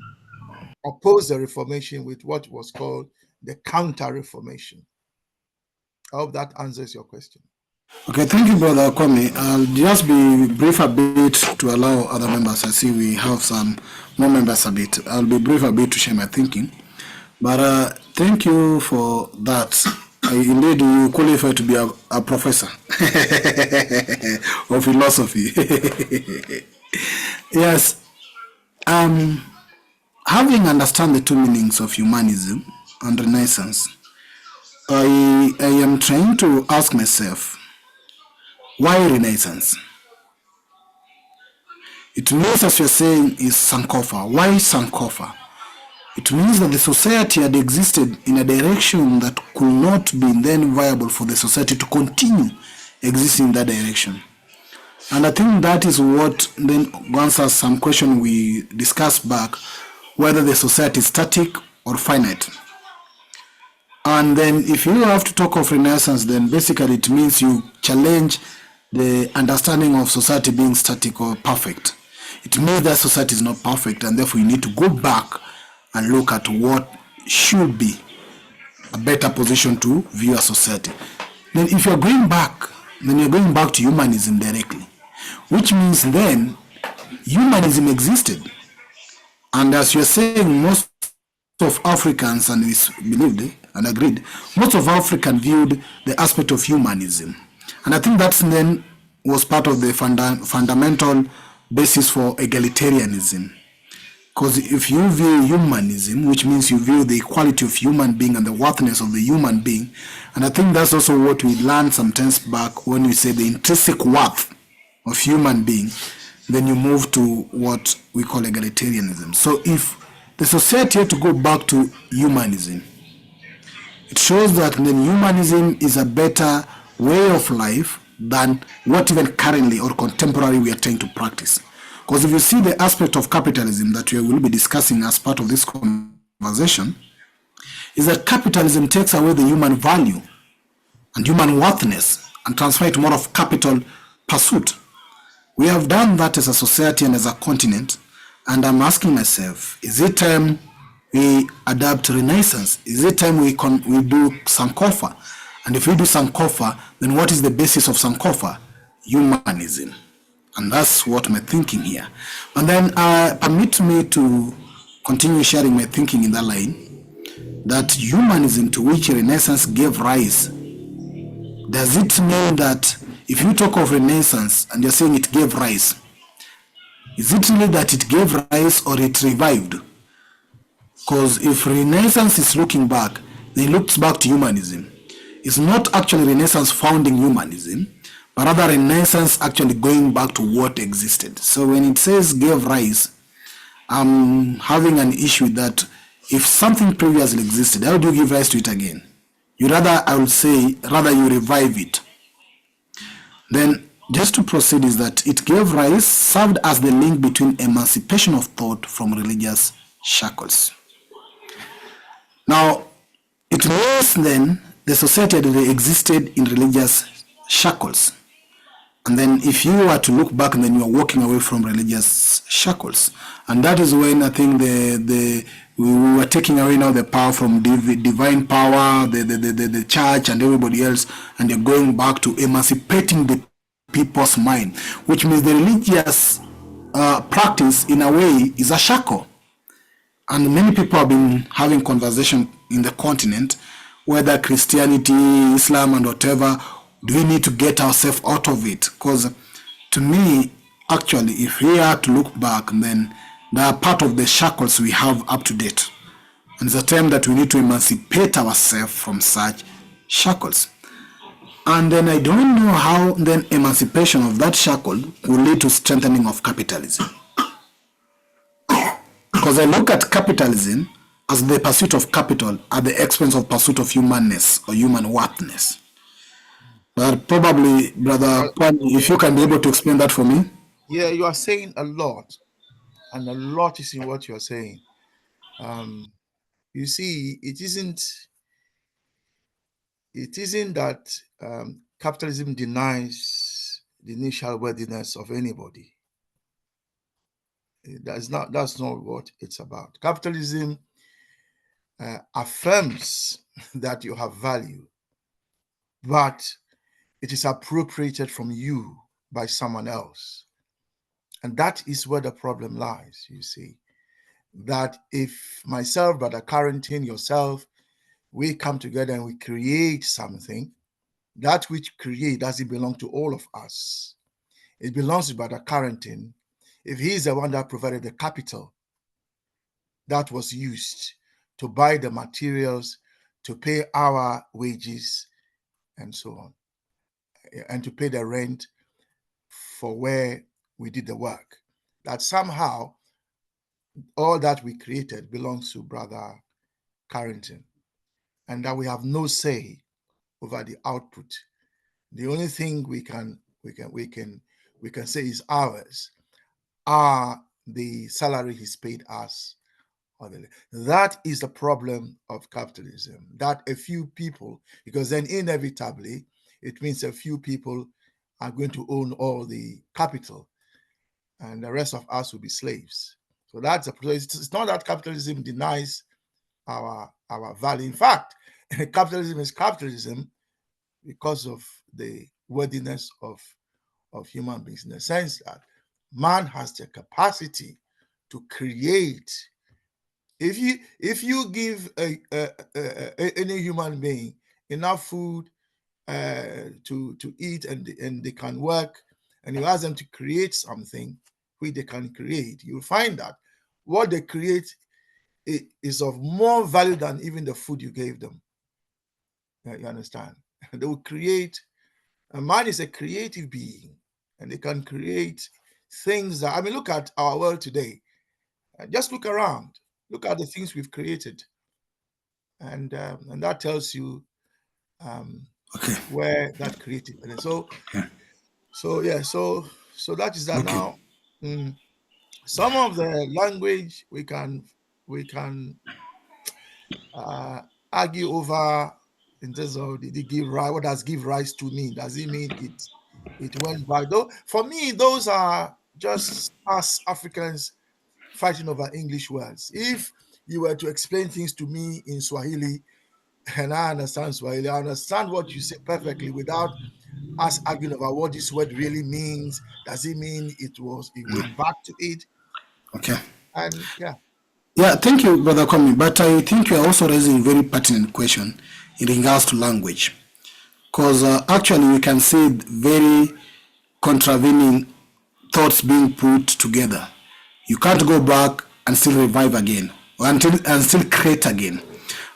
opposed the Reformation with what was called the Counter-Reformation. I hope that answers your question. Okay, thank you, Brother Kwame. I'll just be brief a bit to allow other members. I see we have some more members a bit. I'll be brief a bit to share my thinking. But thank you for that. Indeed, you qualify to be a professor of philosophy. Yes. having understand the two meanings of humanism and Renaissance, I am trying to ask myself, why Renaissance? It means, as you're saying, is Sankofa. Why Sankofa? It means that the society had existed in a direction that could not be then viable for the society to continue existing in that direction. And I think that is what then answers some question we discussed back, whether the society is static or finite. And then if you have to talk of Renaissance, then basically it means you challenge the understanding of society being static or perfect. It means that society is not perfect, and therefore you need to go back and look at what should be a better position to view a society. Then if you're going back, then you're going back to humanism directly, which means then humanism existed. And as you're saying, most of Africans, and we believed and agreed, most of Africans viewed the aspect of humanism. And I think that's then was part of the fundamental basis for egalitarianism. Because if you view humanism, which means you view the equality of human being and the worthiness of the human being, and I think that's also what we learned sometimes back when we say the intrinsic worth of human being, then you move to what we call egalitarianism. So if the society had to go back to humanism, it shows that then humanism is a better way of life than what even currently or contemporary we are trying to practice. Because if you see the aspect of capitalism that we will be discussing as part of this conversation, is that capitalism takes away the human value and human worthiness and transfer it more of capital pursuit. We have done that as a society and as a continent, and I'm asking myself, is it time we adapt Renaissance? Is it time we do Sankofa? And if we do Sankofa, then what is the basis of Sankofa? Humanism. And that's what my thinking here. And then permit me to continue sharing my thinking in that line, that humanism to which Renaissance gave rise, does it mean that if you talk of Renaissance and you're saying it gave rise, is it really that it gave rise or it revived? Because if Renaissance is looking back, then it looks back to humanism. It's not actually Renaissance founding humanism, but rather Renaissance actually going back to what existed. So when it says gave rise, I'm having an issue with that. If something previously existed, how do you give rise to it again? I would say, rather you revive it. Then, just to proceed, is that it gave rise, served as the link between emancipation of thought from religious shackles. Now, it means then the society had existed in religious shackles. And then if you were to look back, then you are walking away from religious shackles. And that is when I think we were taking away now the power from divine power, the church and everybody else, and you're going back to emancipating the people's mind, which means the religious practice in a way is a shackle. And many people have been having conversation in the continent, whether Christianity, Islam and whatever, do we need to get ourselves out of it? Because to me, actually, if we are to look back, then they are part of the shackles we have up to date. And it's a time that we need to emancipate ourselves from such shackles. And then I don't know how then emancipation of that shackle will lead to strengthening of capitalism. Because I look at capitalism as the pursuit of capital at the expense of pursuit of humanness or human worthiness. But probably, Brother Pan, if you can be able to explain that for me. Yeah, you are saying a lot, and a lot is in what you are saying. You see, it isn't that capitalism denies the initial worthiness of anybody. That's not what it's about. Capitalism affirms that you have value, but it is appropriated from you by someone else. And that is where the problem lies, you see. That if myself, Brother Carrington, yourself, we come together and we create something, that which create doesn't belong to all of us. It belongs to Brother Carrington. If he is the one that provided the capital, that was used to buy the materials, to pay our wages, and so on, and to pay the rent for where we did the work. That somehow all that we created belongs to Brother Carrington, and that we have no say over the output. The only thing we can say is ours are the salary he's paid us. That is the problem of capitalism, that a few people, because then inevitably it means a few people are going to own all the capital and the rest of us will be slaves. So that's it's not that capitalism denies our value. In fact, capitalism is capitalism because of the worthiness of human beings, in the sense that man has the capacity to create. If you give any human being enough food to eat, and they can work, and you ask them to create something which they can create, you'll find that what they create is of more value than even the food you gave them. You understand? They will create. A man is a creative being, and they can create things that, I mean, look at our world today. Just look around. Look at the things we've created, and that tells you Okay. where that creative. And so that is that. Okay. Now, some of the language we can argue over in terms of, did it give rise? What does give rise to mean? Does it mean it went by? Though for me, those are just us Africans fighting over English words. If you were to explain things to me in Swahili, and I understand Swahili, I understand what you say perfectly without us arguing about what this word really means. Does it mean it went back to it? Okay. And yeah. Yeah, thank you, Brother Kwame. But I think you are also raising a very pertinent question in regards to language. Because actually we can see very contravening thoughts being put together. You can't go back and still revive again, or and still create again.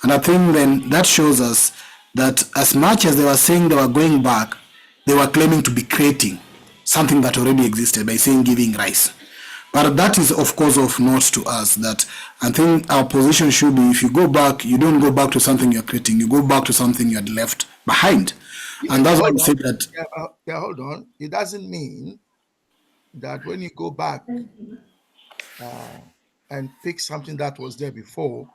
And I think then that shows us that as much as they were saying they were going back, they were claiming to be creating something that already existed by saying giving rise. But that is, of course, of note to us. That I think our position should be: if you go back, you don't go back to something you're creating, you go back to something you had left behind. Yeah, And that's why we say that. hold on. It doesn't mean that when you go back and fix something that was there before,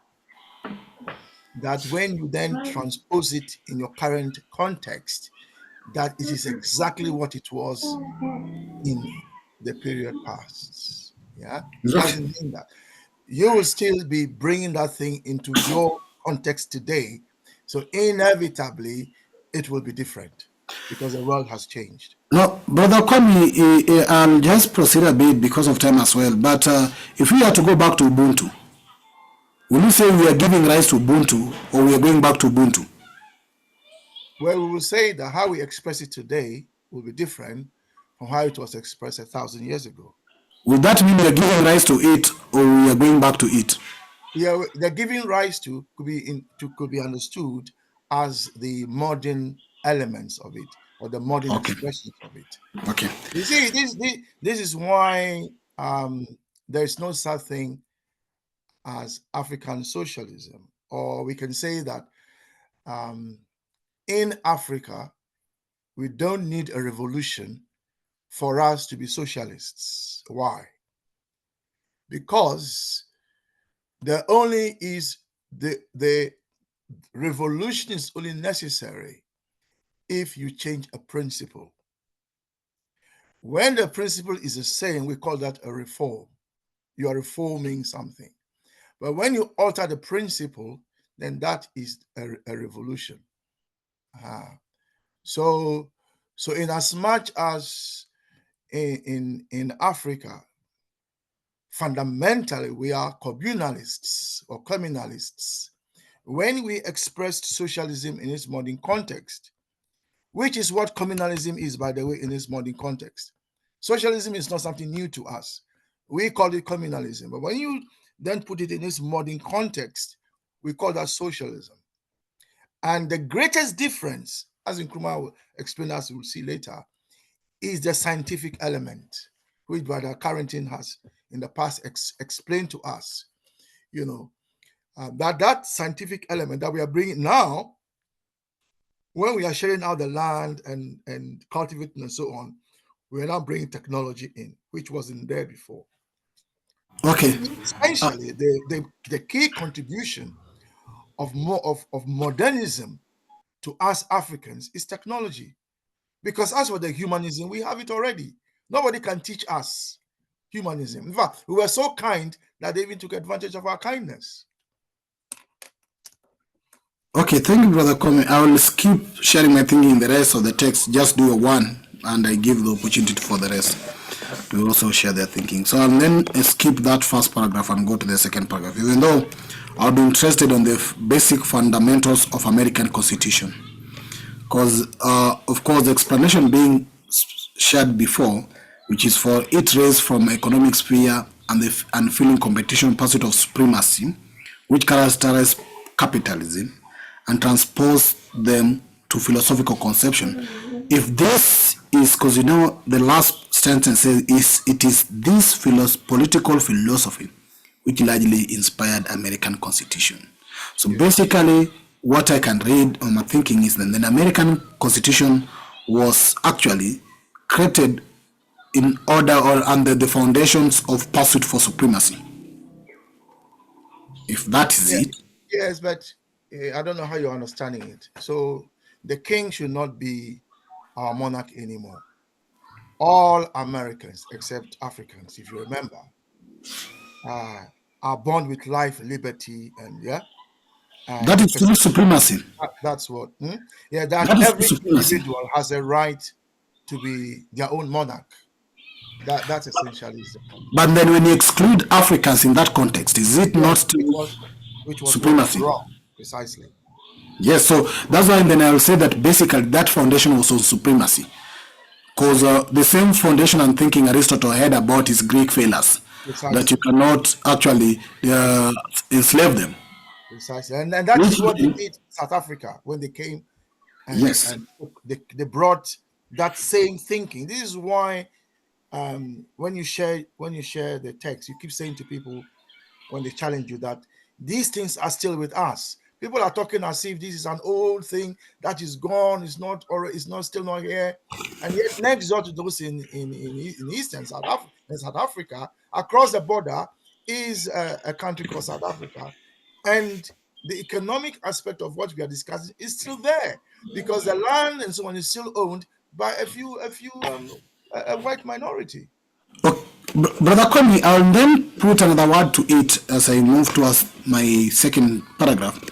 that when you then transpose it in your current context, that it is exactly what it was in the period past. Yeah, it doesn't mean that. You will still be bringing that thing into your context today. So inevitably, it will be different because the world has changed. No, Brother Kwame, I'll just proceed a bit because of time as well. But if we are to go back to Ubuntu, will you say we are giving rise to Ubuntu, or we are going back to Ubuntu? Well, we will say that how we express it today will be different from how it was expressed 1,000 years ago. Would that mean we are giving rise to it, or we are going back to it? Yeah, the giving rise to could be understood as the modern elements of it, or the modern expressions of it. Okay. You see, this is why there is no such thing as African socialism, or we can say that in Africa we don't need a revolution for us to be socialists. Why? Because the revolution is only necessary if you change a principle. When the principle is the same, we call that a reform. You are reforming something. But when you alter the principle, then that is a revolution. So in as much as in Africa, fundamentally we are communalists or communalists, when we expressed socialism in its modern context, which is what communalism is, by the way, in its modern context. Socialism is not something new to us. We call it communalism. But when you then put it in its modern context, we call that socialism. And the greatest difference, as Nkrumah will explain, as we'll see later, is the scientific element, which Brother Carrington has in the past explained to us. That scientific element that we are bringing now, when we are sharing out the land and cultivating and so on, we are now bringing technology in, which wasn't there before. Okay. Essentially, the key contribution of modernism to us Africans is technology. Because as for the humanism, we have it already. Nobody can teach us humanism. In fact, we were so kind that they even took advantage of our kindness. Okay, thank you, Brother Kwame. I will skip sharing my thinking in the rest of the text. Just do a one, and I give the opportunity for the rest to also share their thinking. So I'll then skip that first paragraph and go to the second paragraph, even though I'll be interested on the basic fundamentals of American Constitution. Because, of course, the explanation being shared before, which is for it raised from economic sphere and the unfeeling competition pursuit of supremacy, which characterize capitalism, and transpose them to philosophical conception. If this is, because the last sentence says, it is this political philosophy which largely inspired American Constitution. So basically, what I can read on my thinking is that the American Constitution was actually created in order or under the foundations of pursuit for supremacy. If that is it. Yes, but I don't know how you're understanding it. So the king should not be our monarch anymore. All Americans, except Africans, if you remember, are born with life, liberty, and that is still supremacy. That's what. That every individual has a right to be their own monarch. That's essentially the point. But then when you exclude Africans in that context, is it not still which was supremacy? Wrong, precisely. Yes, so that's why then I will say that basically that foundation was on supremacy. Because the same foundation I'm thinking Aristotle had about his Greek fellows, that you cannot actually enslave them. Precisely, and that is what they did in South Africa when they came. And, yes, and they brought that same thinking. This is why when you share the text, you keep saying to people when they challenge you that these things are still with us. People are talking as if this is an old thing that is gone, it's not, or it's not still not here. And yet, next door to those in Eastern South Africa, across the border is a country called South Africa, and the economic aspect of what we are discussing is still there because the land and so on is still owned by a white minority. Brother Kwame, I'll then put another word to it as I move towards my second paragraph.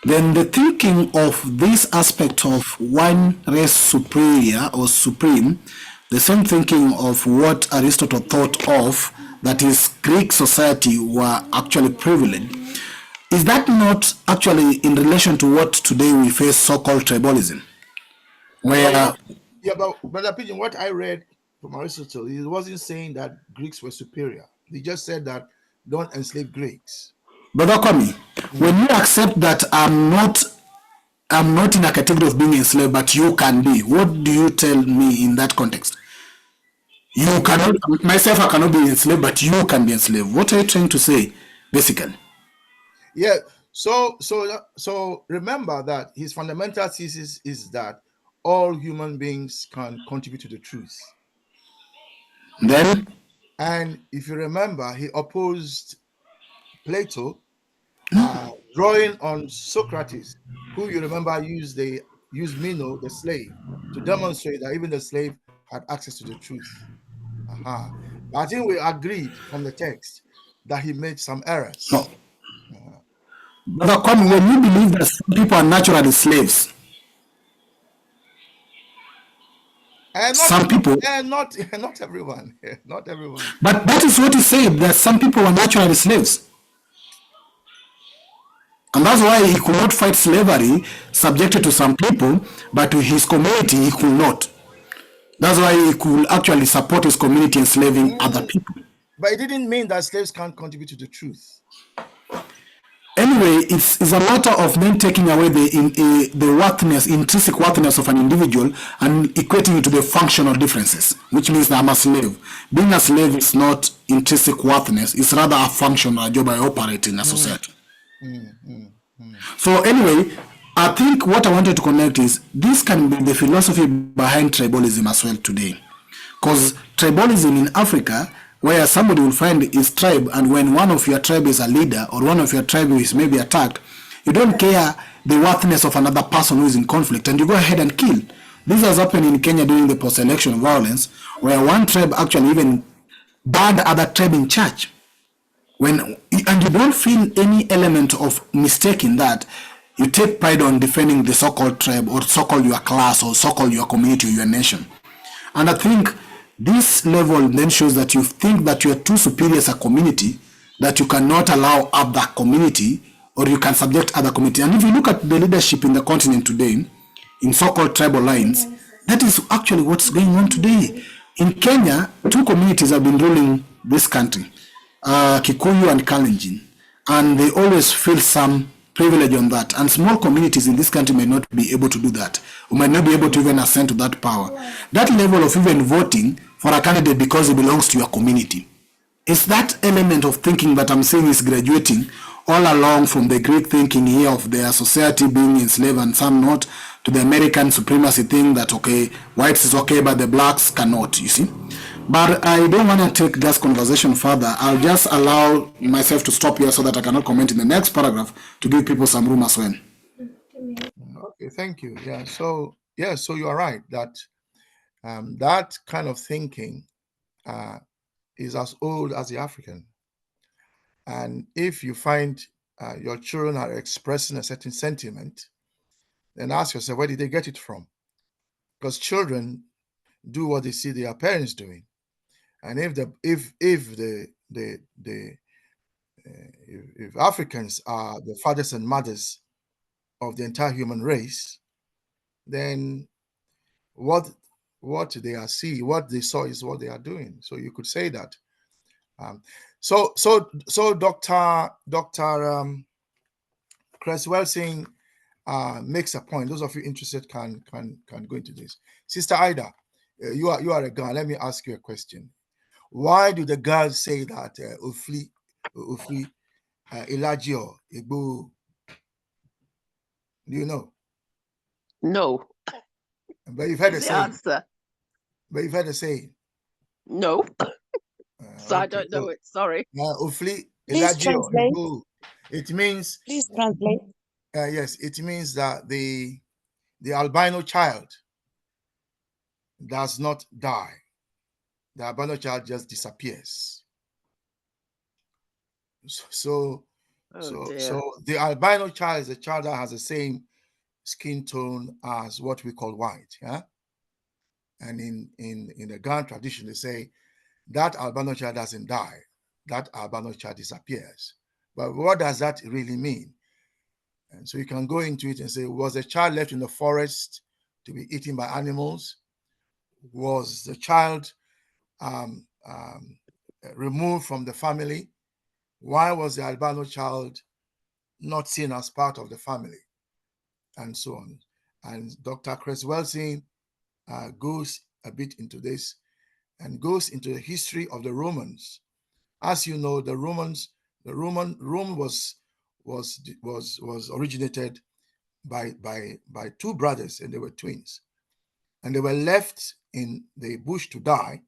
Then the thinking of this aspect of one race superior or supreme, the same thinking of what Aristotle thought of, that is Greek society were actually privileged. Is that not actually in relation to what today we face so-called tribalism? Where but Brother Pigeon, what I read from Aristotle, he wasn't saying that Greeks were superior. He just said that don't enslave Greeks. Brother Kwame, when you accept that I'm not in a category of being enslaved, but you can be, what do you tell me in that context? You cannot, myself, I cannot be enslaved, but you can be enslaved. What are you trying to say, basically? Yeah. So remember that his fundamental thesis is that all human beings can contribute to the truth. Then, and if you remember, he opposed Plato, drawing on Socrates, who you remember used Meno, the slave, to demonstrate that even the slave had access to the truth. But I think we agreed from the text that he made some errors. No. Brother Kwame, when you believe that some people are naturally slaves, some people, not everyone, not everyone. But that is what he said, that some people are naturally slaves. And that's why he could not fight slavery subjected to some people, but to his community he could not. That's why he could actually support his community enslaving other people. But it didn't mean that slaves can't contribute to the truth. Anyway, it's a matter of men taking away the worthiness, intrinsic worthiness of an individual and equating it to the functional differences, which means that I'm a slave. Being a slave is not intrinsic worthiness; it's rather a function or a job I operate in a society. So anyway, I think what I wanted to connect is this can be the philosophy behind tribalism as well today. Because tribalism in Africa, where somebody will find his tribe, and when one of your tribe is a leader or one of your tribe is maybe attacked, you don't care the worthiness of another person who is in conflict, and you go ahead and kill. This has happened in Kenya during the post-election violence, where one tribe actually even burned the other tribe in church. And you don't feel any element of mistake in that. You take pride on defending the so-called tribe or so-called your class or so-called your community or your nation. And I think this level then shows that you think that you are too superior as a community, that you cannot allow other community or you can subject other community. And if you look at the leadership in the continent today, in so-called tribal lines, that is actually what's going on today. In Kenya, two communities have been ruling this country, Kikuyu and Kalenjin, and they always feel some privilege on that. And small communities in this country may not be able to do that, or might not be able to even ascend to that power. That level of even voting for a candidate because it belongs to your community. It's that element of thinking that I'm saying is graduating all along from the Greek thinking here of their society being enslaved and some not, to the American supremacy thing that, okay, whites is okay, but the blacks cannot, you see. But I don't want to take this conversation further. I'll just allow myself to stop here so that I cannot comment in the next paragraph to give people some room as well. Okay, thank you. Yeah, so you are right that that kind of thinking is as old as the African. And if you find your children are expressing a certain sentiment, then ask yourself, where did they get it from? Because children do what they see their parents doing, and if Africans are the fathers and mothers of the entire human race, then what they are seeing, what they saw is what they are doing. So you could say that. So Dr. Creswell saying makes a point. Those of you interested can go into this. Sister Ida, you are a girl. Let me ask you a question. Why do the girls say that Ufli Elagio Igbo? Do you know? No. But you've heard a The saying. answer. But you've heard a saying. No. So okay. I don't know it. Sorry. Ufli Please Elagio translate. Igbo. It means. Please translate. Yes, it means that the albino child does not die. The albino child just disappears. So the albino child is a child that has the same skin tone as what we call white. Yeah. And in the Ghana tradition, they say that albino child doesn't die. That albino child disappears. But what does that really mean? And so you can go into it and say, was the child left in the forest to be eaten by animals? Was the child removed from the family? Why was the albino child not seen as part of the family? And so on. And Dr. Creswell goes a bit into this and goes into the history of the Romans. As you know, Rome was originated by two brothers, and they were twins, and they were left in the bush to die,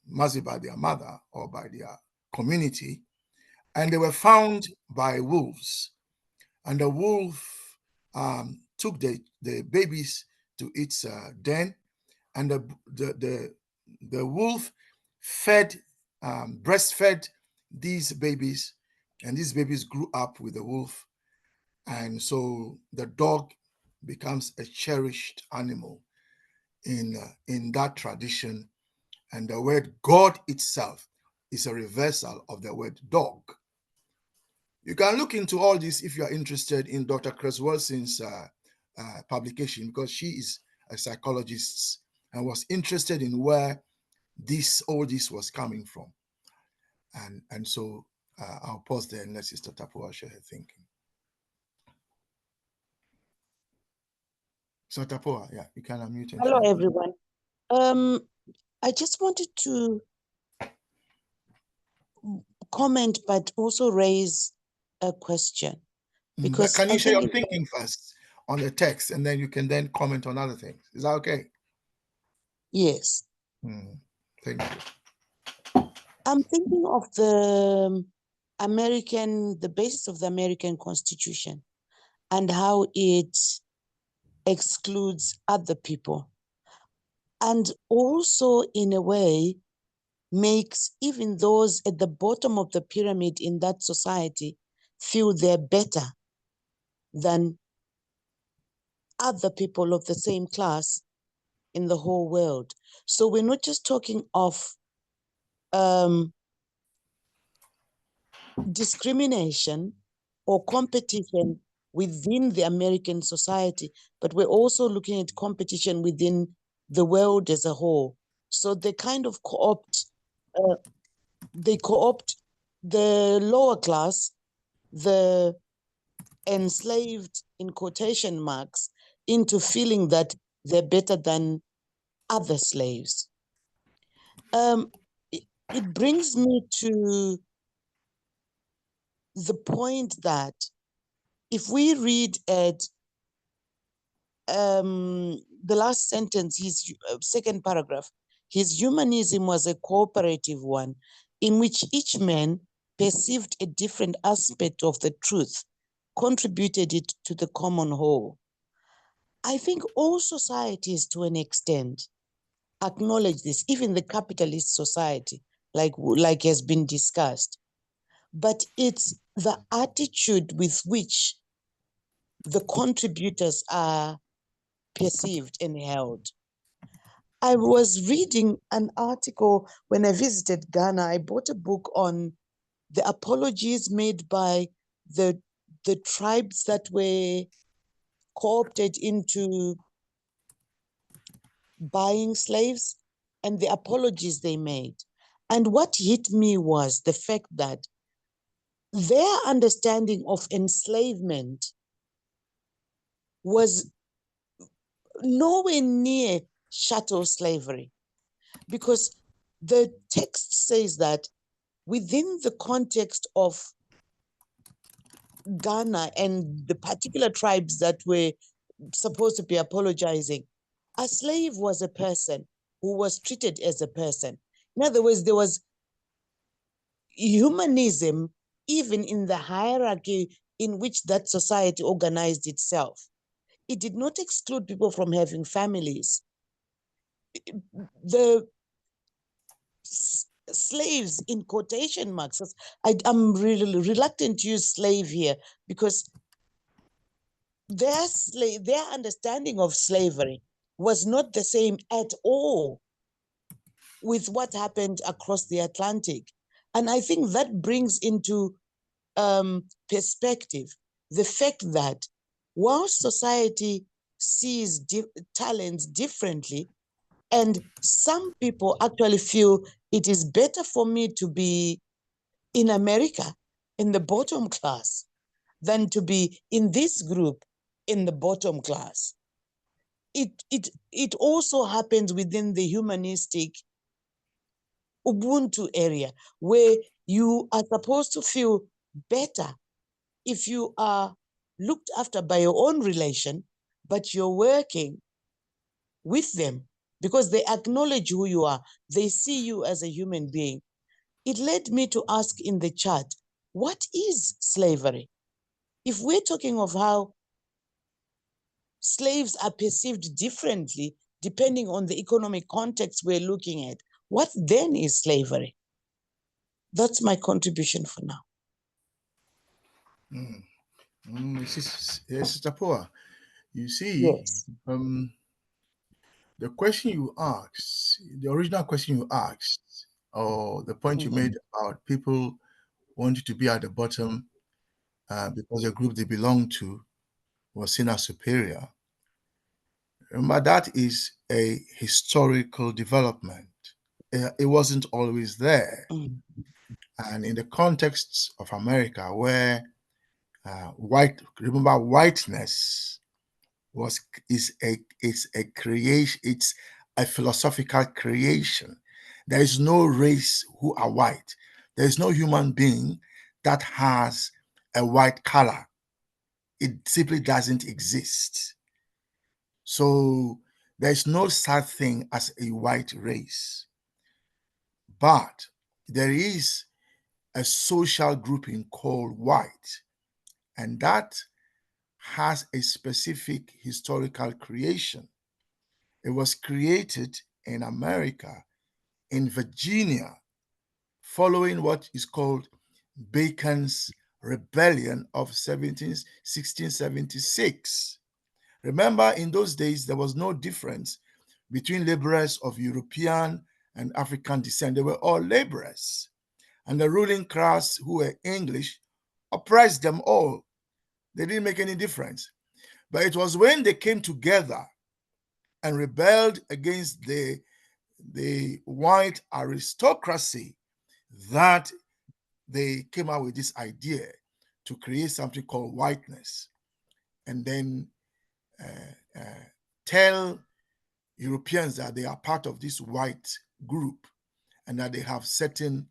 mostly by their mother or by their community, and they were found by wolves, and the wolf took the babies to its den, and the wolf breastfed these babies, and these babies grew up with the wolf. And so the dog becomes a cherished animal in that tradition. And the word God itself is a reversal of the word dog. You can look into all this if you are interested in Dr. Creswell's publication, because she is a psychologist and was interested in where all this was coming from. And so I'll pause there and let Sister Tapua share her thinking. So Tapua, yeah, you can unmute. Hello, everyone. I just wanted to comment, but also raise a question. Because can you share your thinking first on the text, and then you can then comment on other things? Is that okay? Yes. Thank you. I'm thinking of the basis of the American Constitution and how it excludes other people. And also, in a way, makes even those at the bottom of the pyramid in that society feel they're better than other people of the same class in the whole world. So we're not just talking of discrimination or competition within the American society, but we're also looking at competition within the world as a whole. So they kind of co-opt the lower class, the enslaved in quotation marks, into feeling that they're better than other slaves. It brings me to the point that if we read at the last sentence, his second paragraph, his humanism was a cooperative one in which each man perceived a different aspect of the truth, contributed it to the common whole. I think all societies, to an extent, acknowledge this, even the capitalist society, like has been discussed. But it's the attitude with which the contributors are perceived and held. I was reading an article when I visited Ghana. I bought a book on the apologies made by the tribes that were co-opted into buying slaves and the apologies they made. And what hit me was the fact that their understanding of enslavement was nowhere near chattel slavery, because the text says that within the context of Ghana and the particular tribes that were supposed to be apologizing, a slave was a person who was treated as a person. In other words, there was humanism even in the hierarchy in which that society organized itself. It did not exclude people from having families. The slaves, in quotation marks, I'm really reluctant to use slave here because their understanding of slavery was not the same at all with what happened across the Atlantic. And I think that brings into perspective the fact that while society sees talents differently, and some people actually feel it is better for me to be in America in the bottom class than to be in this group in the bottom class. It also happens within the humanistic Ubuntu area, where you are supposed to feel better if you are looked after by your own relation, but you're working with them because they acknowledge who you are. They see you as a human being. It led me to ask in the chat, what is slavery? If we're talking of how slaves are perceived differently depending on the economic context we're looking at, what then is slavery? That's my contribution for now. Sister Poa, you see, Yes. the question you asked, the original question you asked, or the point you made about people wanting to be at the bottom because the group they belong to was seen as superior. Remember, that is a historical development. it wasn't always there. Mm. And in the context of America, where whiteness is a creation, it's a philosophical creation. There is no race who are white. There is no human being that has a white color. It simply doesn't exist. So there's no such thing as a white race. But there is a social grouping called white, and that has a specific historical creation. It was created in America, in Virginia, following what is called Bacon's Rebellion of 1676. Remember, in those days, there was no difference between laborers of European and African descent. They were all laborers. And the ruling class, who were English, oppressed them all. They didn't make any difference. But it was when they came together and rebelled against the white aristocracy that they came out with this idea to create something called whiteness, and then tell Europeans that they are part of this white group and that they have certain,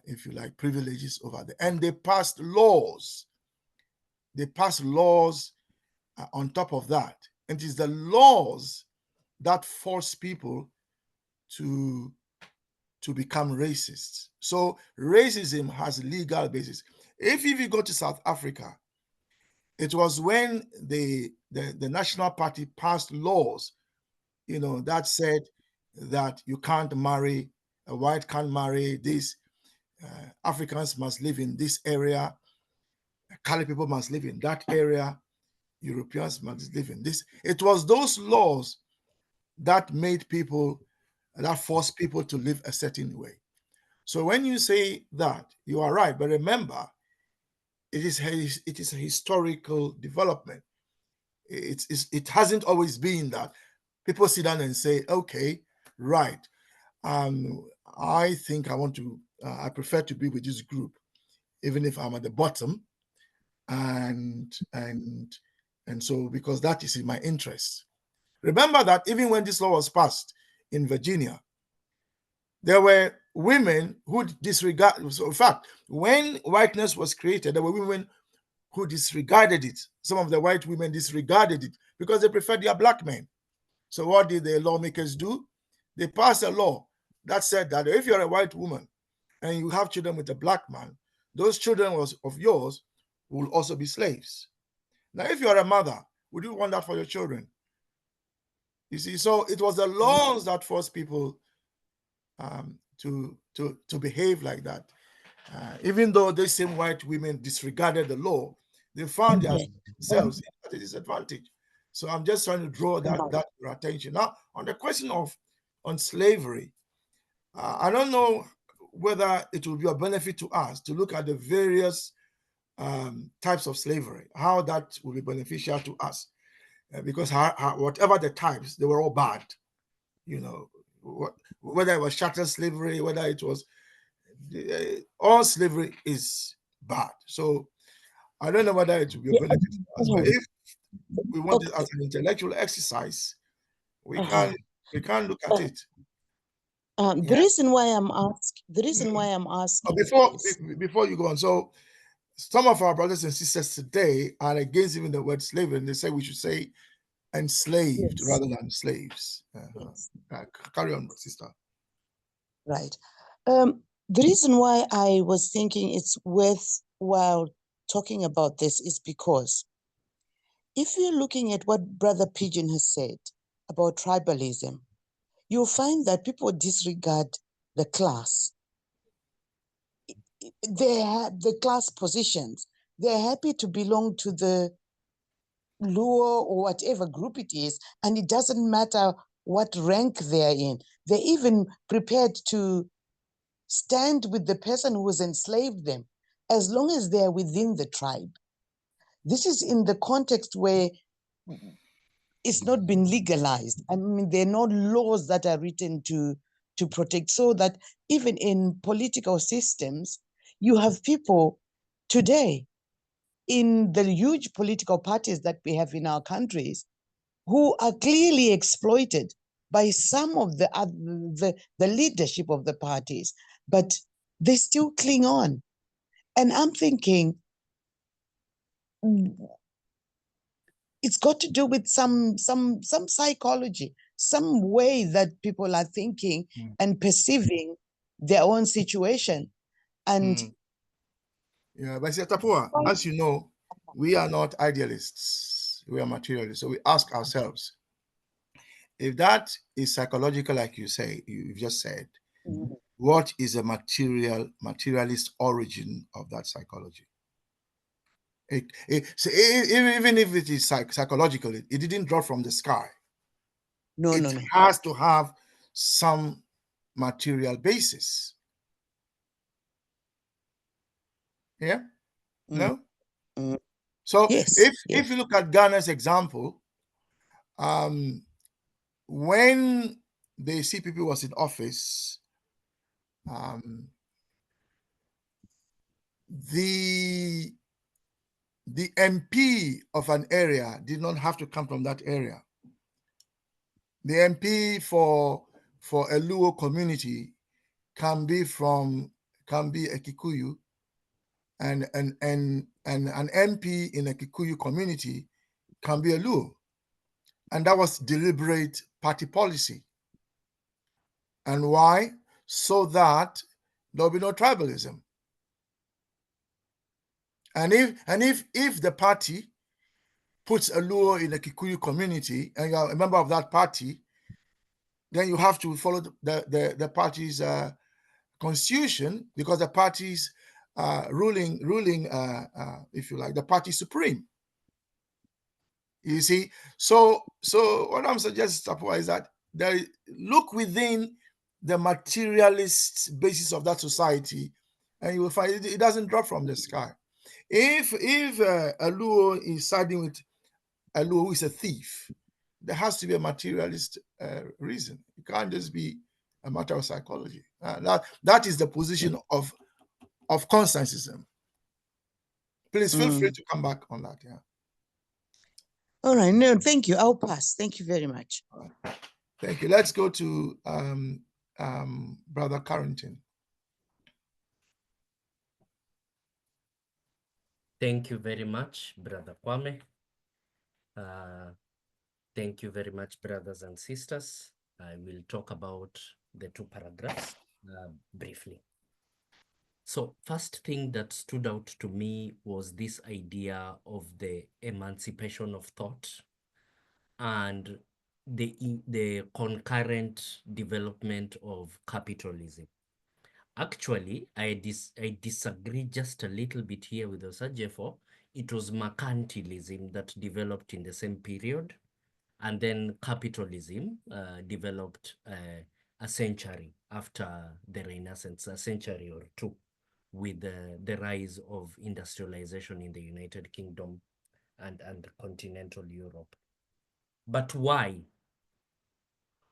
if you like, privileges over them. And they passed laws. They passed laws on top of that. And it is the laws that force people to become racists. So racism has legal basis. If you go to South Africa, it was when the National Party passed laws, that said that you can't marry, a white can't marry this, Africans must live in this area, colored people must live in that area, Europeans must live in this. It was those laws that forced people to live a certain way. So when you say that, you are right. But remember, it is a historical development. It hasn't always been that. People sit down and say, okay, right, I think I prefer to be with this group, even if I'm at the bottom, and so because that is in my interest. Remember that even when this law was passed in Virginia, there were women who disregarded. So in fact, when whiteness was created, there were women who disregarded it. Some of the white women disregarded it because they preferred their black men. So what did the lawmakers do? They passed a law that said that if you're a white woman and you have children with a black man, those children of yours will also be slaves. Now, if you're a mother, would you want that for your children? You see, so it was the laws that forced people to behave like that. Even though these same white women disregarded the law, they found themselves at a disadvantage. So I'm just trying to draw that your attention. Now, on the question on slavery, I don't know whether it will be a benefit to us to look at the various types of slavery, how that will be beneficial to us, because whatever the types, they were all bad. Whether it was chattel slavery, whether it was all slavery is bad. So I don't know whether it will be a benefit to us, but if we want it as an intellectual exercise, we can look at it. The reason why I'm asking Before you go on, so some of our brothers and sisters today are against even the word slavery, and they say we should say enslaved rather than slaves. Carry on, sister. Right. The reason why I was thinking it's worthwhile talking about this is because if you're looking at what Brother Pigeon has said about tribalism, you'll find that people disregard the class. They have the class positions. They're happy to belong to the Luo or whatever group it is, and it doesn't matter what rank they're in. They're even prepared to stand with the person who has enslaved them as long as they're within the tribe. This is in the context where it's not been legalized. I mean, there are no laws that are written to to protect, so that even in political systems, you have people today in the huge political parties that we have in our countries who are clearly exploited by some of the leadership of the parties, but they still cling on. And I'm thinking, it's got to do with some psychology, some way that people are thinking and perceiving their own situation. And Yeah, but Tapua, as you know, we are not idealists, we are materialists. So we ask ourselves, if that is psychological, like you say, you've just said, what is a materialist origin of that psychology? Even if it is psychological, it didn't drop from the sky. no, It has to have some material basis. Yeah? No? So Yes, if you look at Ghana's example, when the CPP was in office, the MP of an area did not have to come from that area. The MP for a Luo community can be a Kikuyu, and an MP in a Kikuyu community can be a Luo. And that was deliberate party policy. And why? So that there'll be no tribalism. And if the party puts a Luo in a Kikuyu community and you're a member of that party, then you have to follow the party's constitution, because the party's ruling, if you like, the party supreme. You see, so what I'm suggesting, Tapua, is that look within the materialist basis of that society, and you will find it doesn't drop from the sky. If a Luo is siding with a Luo who is a thief, there has to be a materialist reason. It can't just be a matter of psychology. That is the position of consensusism. Please feel free to come back on that. Yeah. All right. No, thank you. I'll pass. Thank you very much. Thank you. Let's go to Brother Carrington. Thank you very much, Brother Kwame. Thank you very much, brothers and sisters. I will talk about the two paragraphs briefly. So first thing that stood out to me was this idea of the emancipation of thought and the concurrent development of capitalism. Actually, I disagree just a little bit here with Osajefo. It was mercantilism that developed in the same period, and then capitalism developed a century after the Renaissance, a century or two, with the rise of industrialization in the United Kingdom and continental Europe. But why?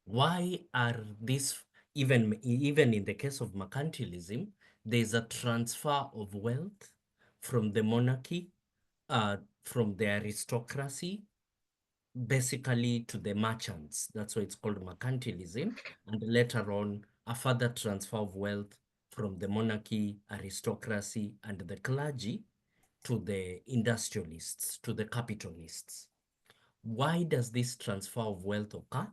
Why are these, even in the case of mercantilism, there's a transfer of wealth from the monarchy, from the aristocracy, basically to the merchants. That's why it's called mercantilism. And later on, a further transfer of wealth from the monarchy, aristocracy, and the clergy to the industrialists, to the capitalists. Why does this transfer of wealth occur?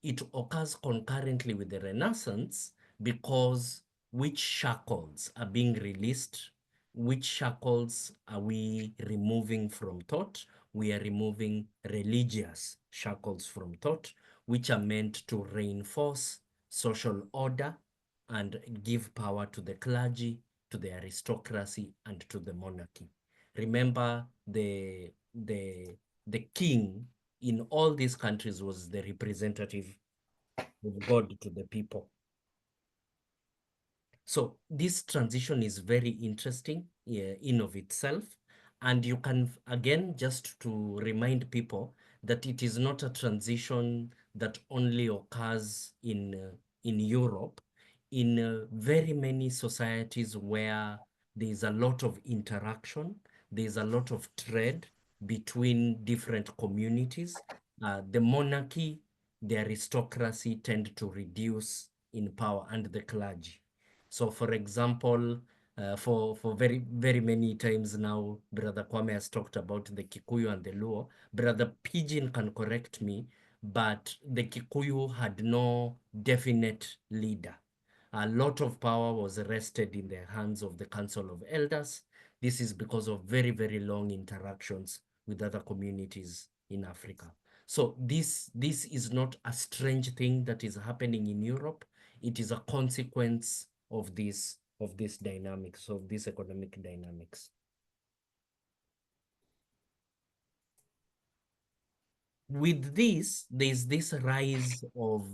It occurs concurrently with the Renaissance because which shackles are being released? Which shackles are we removing from thought? We are removing religious shackles from thought, which are meant to reinforce social order and give power to the clergy, to the aristocracy, and to the monarchy. Remember, the king in all these countries was the representative of God to the people. So this transition is very interesting in of itself. And you can, again, just to remind people that it is not a transition that only occurs in in Europe, in very many societies where there's a lot of interaction, there's a lot of trade between different communities. The monarchy, the aristocracy tend to reduce in power, and the clergy. So, for example, for very many times now, Brother Kwame has talked about the Kikuyu and the Luo. Brother Pigeon can correct me, but the Kikuyu had no definite leader. A lot of power was rested in the hands of the Council of Elders. This is because of very long interactions with other communities in Africa. So this is not a strange thing that is happening in Europe. It is a consequence of this dynamics, of these economic dynamics. With this, there's this rise of,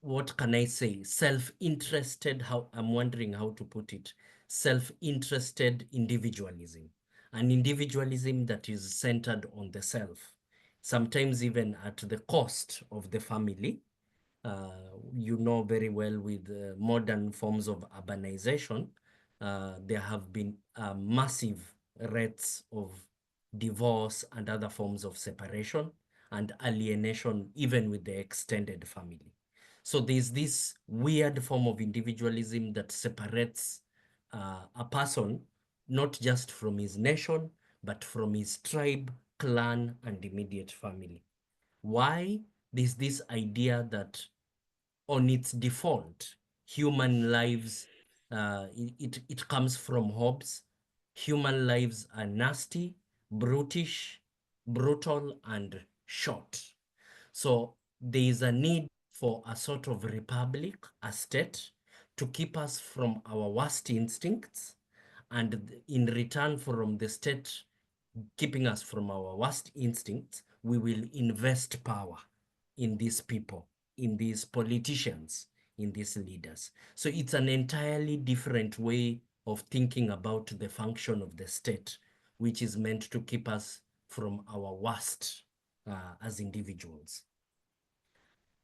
what can I say, self-interested, how I'm wondering how to put it, self-interested individualism, an individualism that is centered on the self, sometimes even at the cost of the family. You know very well, with modern forms of urbanization, there have been massive rates of divorce and other forms of separation and alienation, even with the extended family. So there's this weird form of individualism that separates a person not just from his nation, but from his tribe, clan, and immediate family. Why? There's this idea that on its default, human lives, it comes from Hobbes. Human lives are nasty, brutish, brutal, and short. So there is a need for a sort of republic, a state, to keep us from our worst instincts. And in return from the state keeping us from our worst instincts, we will invest power in these people, in these politicians, in these leaders. So it's an entirely different way of thinking about the function of the state, which is meant to keep us from our worst as individuals.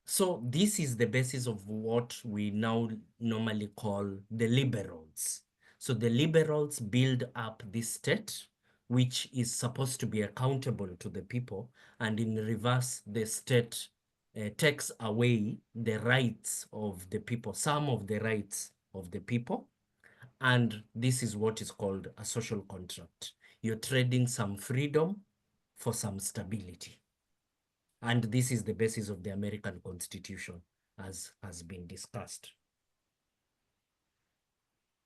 So this is the basis of what we now normally call the liberals. So the liberals build up this state, which is supposed to be accountable to the people, and in reverse, the state takes away the rights of the people, some of the rights of the people, and this is what is called a social contract. You're trading some freedom for some stability. And this is the basis of the American Constitution, as has been discussed.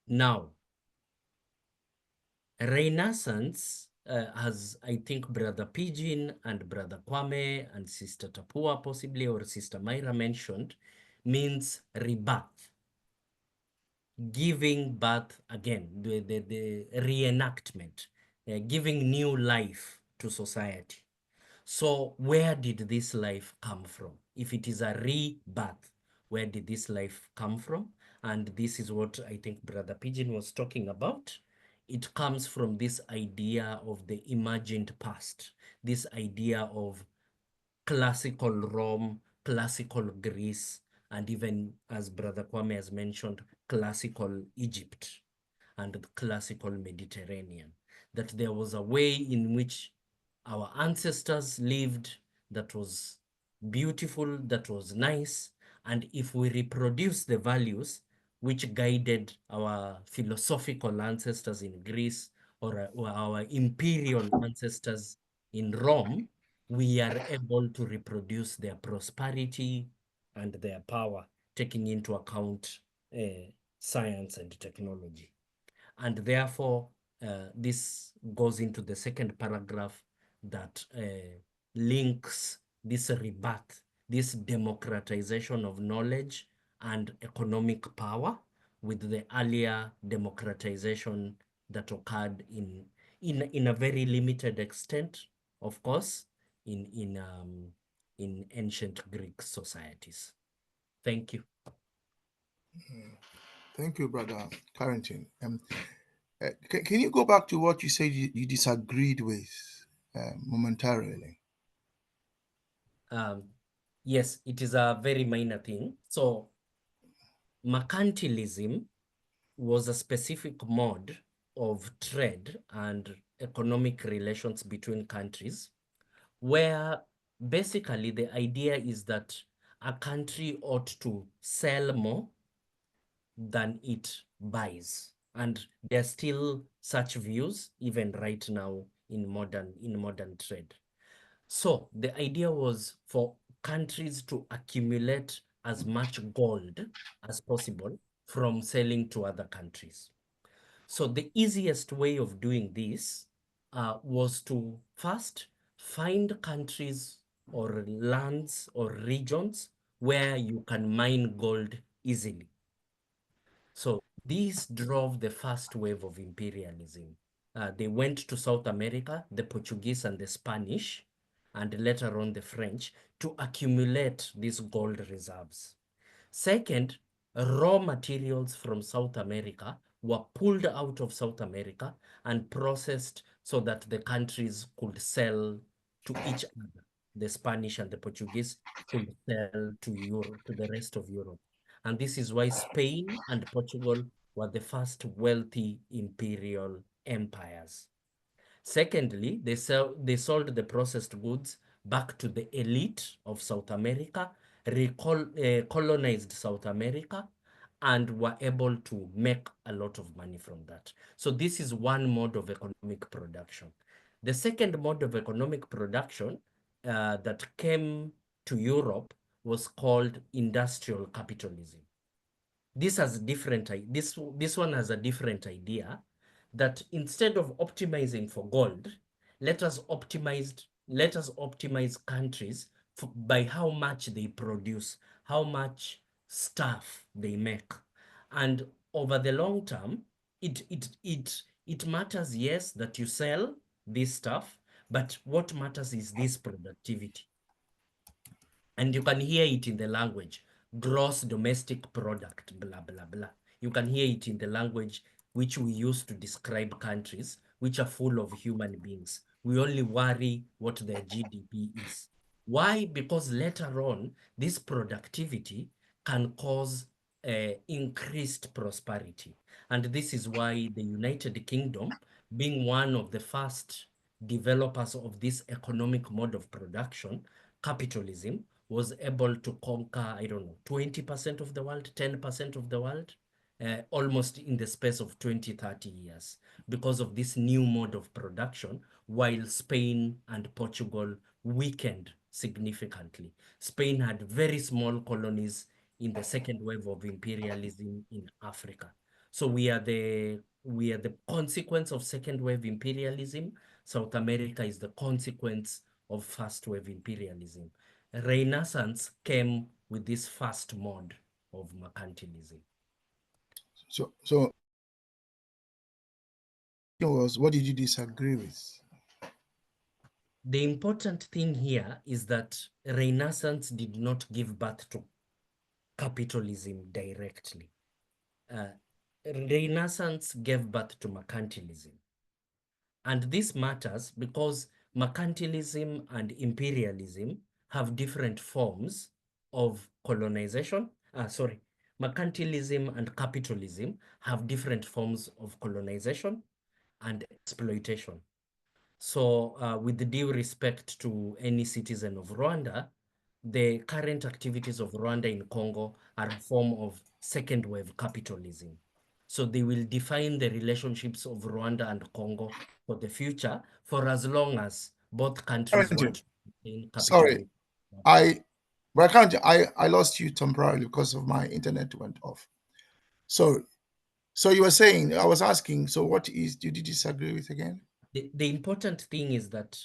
Now, Renaissance, as I think Brother Pigeon and Brother Kwame and Sister Tapua possibly, or Sister Myra mentioned, means rebirth, giving birth again, the reenactment, giving new life to society. So where did this life come from? If it is a rebirth, where did this life come from? And this is what I think Brother Pigeon was talking about. It comes from this idea of the imagined past, this idea of classical Rome, classical Greece, and even, as Brother Kwame has mentioned, classical Egypt and the classical Mediterranean. That there was a way in which our ancestors lived that was beautiful, that was nice, and if we reproduce the values which guided our philosophical ancestors in Greece, or our imperial ancestors in Rome, we are able to reproduce their prosperity and their power, taking into account science and technology. And therefore, this goes into the second paragraph that links this rebirth, this democratization of knowledge and economic power, with the earlier democratization that occurred in a very limited extent, of course, in ancient Greek societies. Thank you. Thank you, Brother Carrington. Can you go back to what you said you disagreed with momentarily? Yes, it is a very minor thing. So mercantilism was a specific mode of trade and economic relations between countries, where basically the idea is that a country ought to sell more than it buys. And there's still such views even right now in modern trade. So the idea was for countries to accumulate as much gold as possible from selling to other countries. So the easiest way of doing this was to first find countries or lands or regions where you can mine gold easily. So this drove the first wave of imperialism. They went to South America, the Portuguese and the Spanish, and later on the French, to accumulate these gold reserves. Second, raw materials from South America were pulled out of South America and processed so that the countries could sell to each other. The Spanish and the Portuguese could sell to Europe, to the rest of Europe. And this is why Spain and Portugal were the first wealthy imperial empires. Secondly, they sold the processed goods back to the elite of South America, colonized South America, and were able to make a lot of money from that. So this is one mode of economic production. The second mode of economic production that came to Europe was called industrial capitalism. This one has a different idea, that instead of optimizing for gold, let us optimize countries by how much they produce, how much stuff they make. And over the long term, it matters, yes, that you sell this stuff, but what matters is this productivity. And you can hear it in the language, gross domestic product, blah, blah, blah. You can hear it in the language which we use to describe countries which are full of human beings. We only worry what their GDP is. Why? Because later on, this productivity can cause increased prosperity. And this is why the United Kingdom, being one of the first developers of this economic mode of production, capitalism, was able to conquer, I don't know, 20% of the world, 10% of the world, almost in the space of 20, 30 years because of this new mode of production, while Spain and Portugal weakened significantly. Spain had very small colonies in the second wave of imperialism in Africa. So we are the consequence of second wave imperialism. South America is the consequence of first wave imperialism. Renaissance came with this first mode of mercantilism. So was, what did you disagree with? The important thing here is that Renaissance did not give birth to capitalism directly. Renaissance gave birth to mercantilism. And this matters because mercantilism and imperialism have different forms of colonization. Mercantilism and capitalism have different forms of colonization and exploitation. So with due respect to any citizen of Rwanda, the current activities of Rwanda in Congo are a form of second wave capitalism. So they will define the relationships of Rwanda and Congo for the future for as long as both countries want to maintain Sorry, capitalism. but I lost you temporarily because of my internet went off. So you were saying, I was asking, so what did you disagree with again? The important thing is that,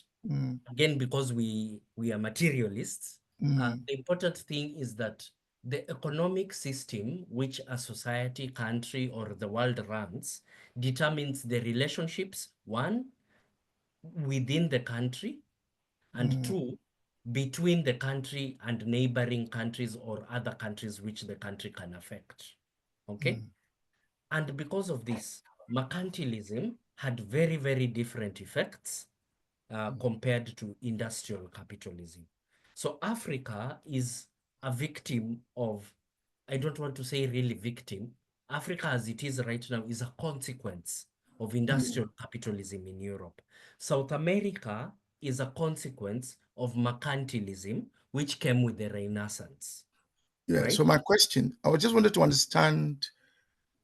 again, because we are materialists, the important thing is that the economic system which a society, country, or the world runs determines the relationships, one, within the country, and two, between the country and neighboring countries or other countries which the country can affect. Okay? And because of this, mercantilism had very, very different effects compared to industrial capitalism. So Africa is a victim of, I don't want to say really victim. Africa as it is right now is a consequence of industrial capitalism in Europe. South America is a consequence of mercantilism, which came with the Renaissance. Yeah. Right? So my question, I just wanted to understand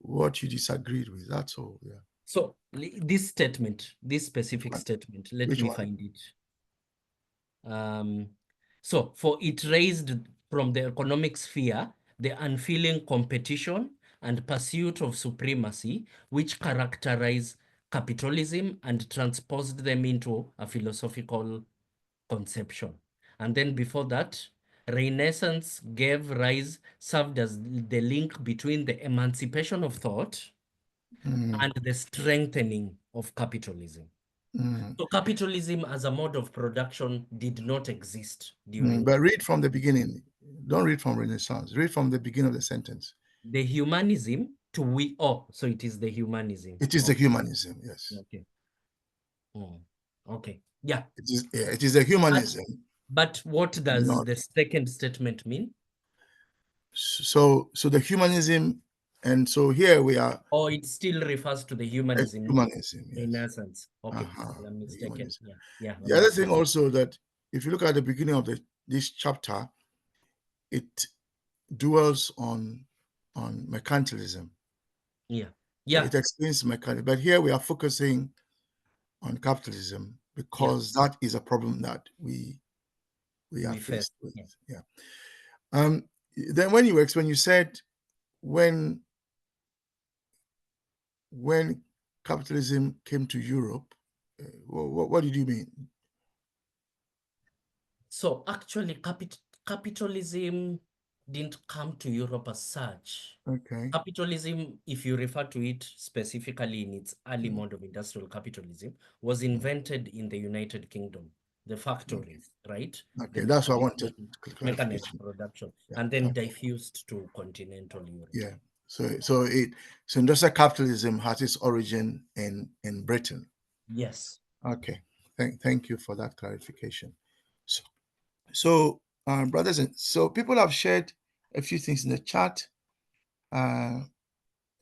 what you disagreed with. That's all. Yeah. So this statement, this specific One. statement, let Which me one? find it. So for it raised from the economic sphere the unfeeling competition and pursuit of supremacy which characterize capitalism and transposed them into a philosophical conception. And then before that, Renaissance gave rise, served as the link between the emancipation of thought and the strengthening of capitalism. So capitalism as a mode of production did not exist during But read from the beginning. Don't read from Renaissance. Read from the beginning of the sentence. the humanism to we. Oh, so it is the humanism. It is the Okay. humanism. Yes. Okay. Okay. Yeah. It is. Yeah, it is the humanism. But what does Not the second statement mean? so. So the humanism, and so here we are. Or it still refers to the humanism, not Humanism. Yes. Renaissance. Okay. Uh-huh, I'm mistaken. humanism. Yeah. Yeah. The other thing also that if you look at the beginning of this chapter, it dwells on mercantilism. Yeah. So Yeah. it explains mercantilism, but here we are focusing on capitalism because that is a problem that we are faced with. Yeah. Then when you said when capitalism came to Europe, what did you mean? So actually, capitalism didn't come to Europe as such. Okay. Capitalism, if you refer to it specifically in its early mode of industrial capitalism, was invented in the United Kingdom, the factories, right? Okay, that's what I wanted Mechanized clarification. production, Yeah, and then okay. diffused to continental Europe. Yeah. So industrial capitalism has its origin in Britain. Yes. Okay. Thank you for that clarification. So brothers, and so people have shared a few things in the chat.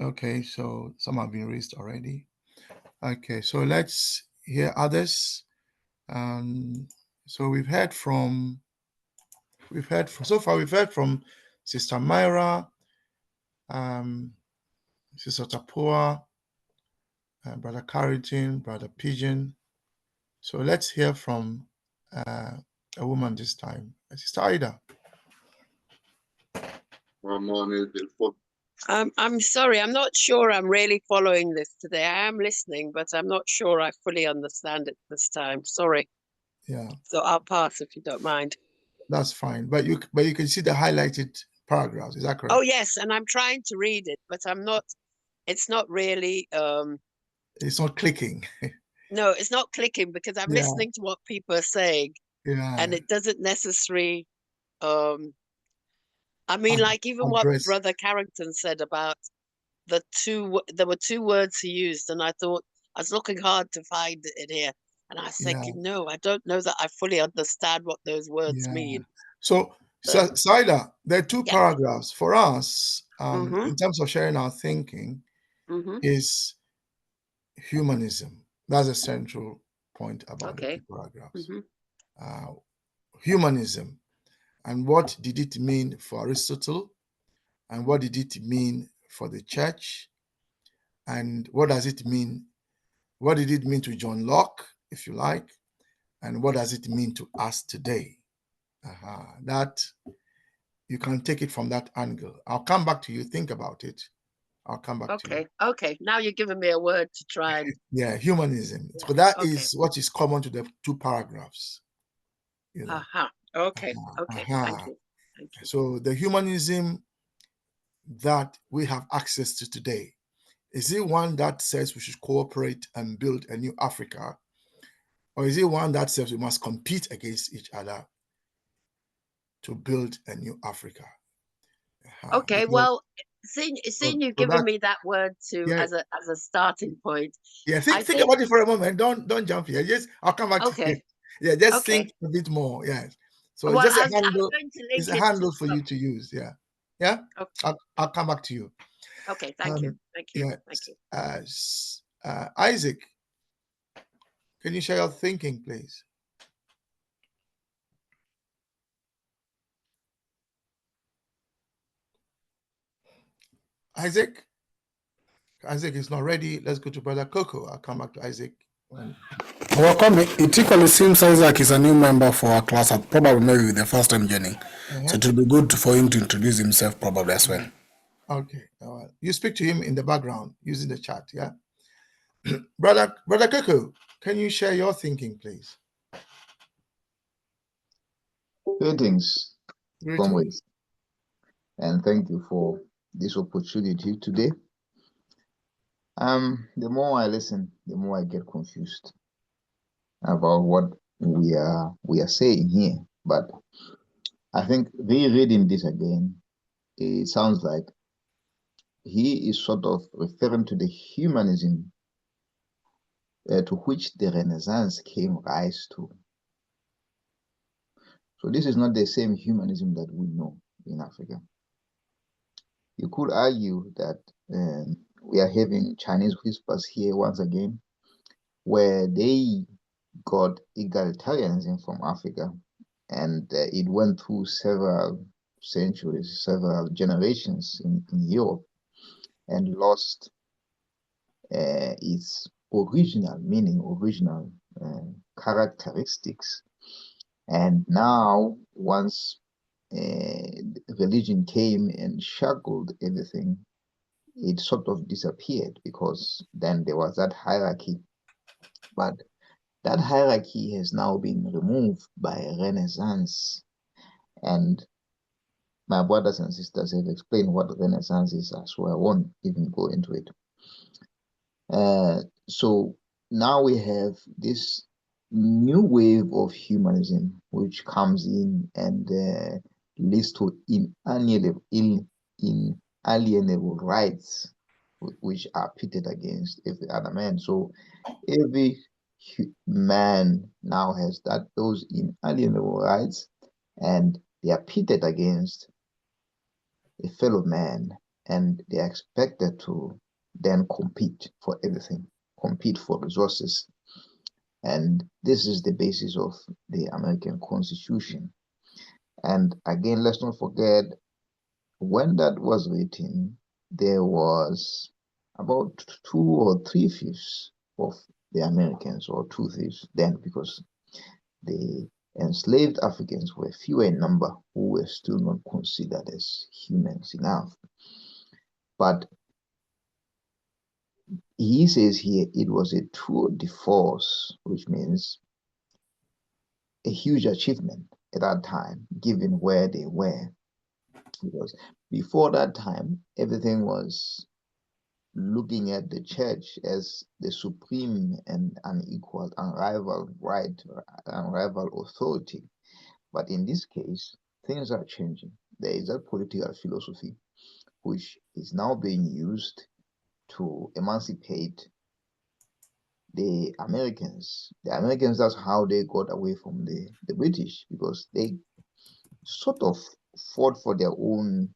Okay, so some have been raised already. Okay, so let's hear others. So we've heard from Sister Myra, Sister Tapua, Brother Carrington, Brother Pigeon. So let's hear from a woman this time, Sister Ida. I'm sorry, I'm not sure I'm really following this today. I am listening, but I'm not sure I fully understand it this time. Sorry. Yeah. So I'll pass if you don't mind. That's fine. But you can see the highlighted paragraphs. Is that correct? Oh yes, and I'm trying to read it, but it's not really it's not clicking. no, it's not clicking because I'm listening to what people are saying. Yeah. And it doesn't necessarily I mean, like even what Brother Carrington said about there were two words he used, and I thought I was looking hard to find it here, and I was thinking, no, I don't know that I fully understand what those words mean. So, Saida, there are two paragraphs for us in terms of sharing our thinking. Is humanism. That's a central point about the two paragraphs. Humanism, and what did it mean for Aristotle, and what did it mean for the church, and what does it mean? What did it mean to John Locke, if you like, and what does it mean to us today? That you can take it from that angle. I'll come back to you. Think about it. I'll come back to you. Okay. Now you're giving me a word to try and... Yeah, humanism. So that is what is common to the two paragraphs. You know. Okay. Thank you. So the humanism that we have access to today, is it one that says we should cooperate and build a new Africa? Or is it one that says we must compete against each other to build a new Africa? Okay, well, seeing you've given me that word as a starting point. Yeah, think about it for a moment. Don't jump here. I'll come back to you. Yeah, just think a bit more. Yes. So well, it's just I a was handle. going to It's link a it handle to for you to use. Yeah. Yeah. Okay. I'll come back to you. Okay, thank you. Thank you. Yeah. Thank you. Isaac, can you share your thinking, please? Isaac? Isaac is not ready. Let's go to Brother Coco. I'll come back to Isaac. Welcome. It equally seems Isaac is a new member for our class, probably maybe the first time joining. So it will be good for him to introduce himself probably as well. Okay. You speak to him in the background using the chat, yeah? Brother Coco, can you share your thinking, please? Greetings, comrades, and thank you for this opportunity today. The more I listen, the more I get confused about what we are saying here. But I think rereading this again, it sounds like he is sort of referring to the humanism to which the Renaissance came rise to. So this is not the same humanism that we know in Africa. You could argue that we are having Chinese whispers here once again, where they got egalitarianism from Africa, and it went through several centuries, several generations in Europe, and lost its original meaning, original characteristics. And now, once religion came and shackled everything, it sort of disappeared, because then there was that hierarchy. But that hierarchy has now been removed by Renaissance. And my brothers and sisters have explained what Renaissance is, so I won't even go into it. So now we have this new wave of humanism, which comes in and leads to inalienable rights, which are pitted against every other man. So every man now has those inalienable rights, and they are pitted against a fellow man, and they are expected to then compete for everything, compete for resources. And this is the basis of the American Constitution. And again, let's not forget, when that was written, there was about 2 or 3/5 of the Americans, or 2/5 then, because the enslaved Africans were fewer in number, who were still not considered as humans enough. But he says here it was a tour de force, which means a huge achievement at that time, given where they were. Because before that time, everything was looking at the church as the supreme and unequaled, unrivaled right, unrivaled authority. But in this case, things are changing. There is a political philosophy which is now being used to emancipate the Americans. The Americans, that's how they got away from the British, because they sort of fought for their own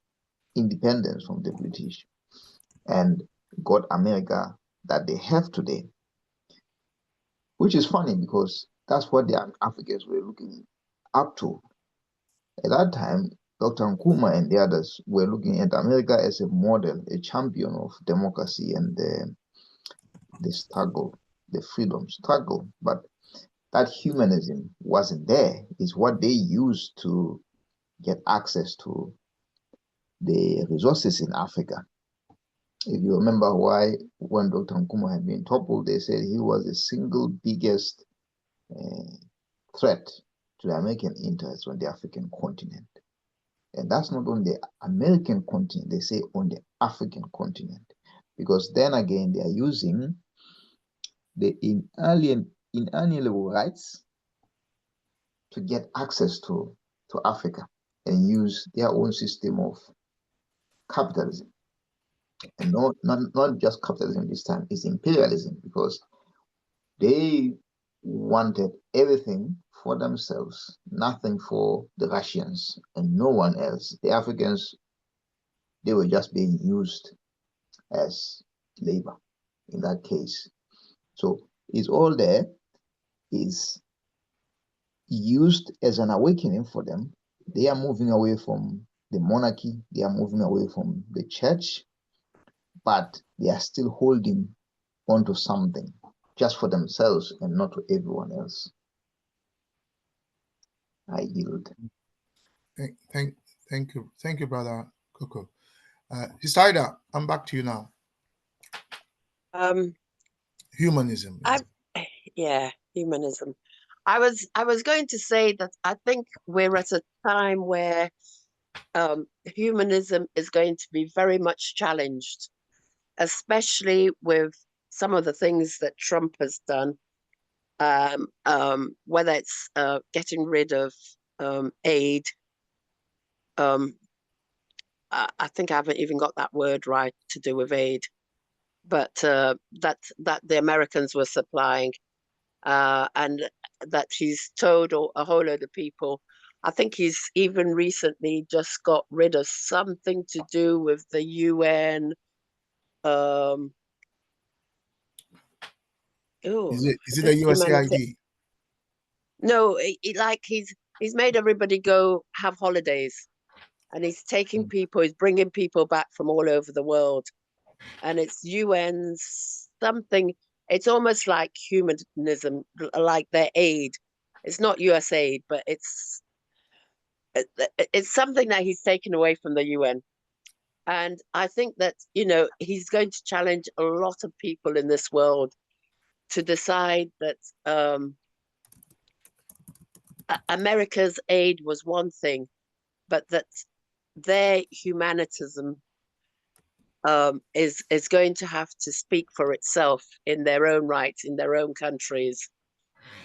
independence from the British and got America that they have today. Which is funny, because that's what the Africans were looking up to. At that time, Dr. Nkrumah and the others were looking at America as a model, a champion of democracy and the struggle, the freedom struggle. But that humanism wasn't there. It's what they used to get access to the resources in Africa. If you remember why, when Dr. Nkrumah had been toppled, they said he was the single biggest threat to the American interests on the African continent. And that's not on the American continent, they say on the African continent. Because then again, they are using the inalienable rights to get access to Africa and use their own system of capitalism. And not just capitalism this time, it's imperialism, because they wanted everything for themselves, nothing for the Russians, and no one else. The Africans, they were just being used as labor in that case. So it's all there, is used as an awakening for them. They are moving away from the monarchy, they are moving away from the church, but they are still holding onto something just for themselves and not to everyone else. I yield. Thank you, brother Coco. Sister Ida, I'm back to you now. Humanism. Yeah, humanism. I was going to say that I think we're at a time where humanism is going to be very much challenged, especially with some of the things that Trump has done. Whether it's getting rid of aid. I think I haven't even got that word right, to do with aid, but that the Americans were supplying, and that he's told a whole load of people. I think he's even recently just got rid of something to do with the UN. Is it the USAID? No, he's made everybody go have holidays, and he's taking people, he's bringing people back from all over the world, and it's UN's something. It's almost like humanism, like their aid. It's not USAID, but it's something that he's taken away from the UN. And I think that, he's going to challenge a lot of people in this world to decide that America's aid was one thing, but that their humanism is going to have to speak for itself in their own right, in their own countries.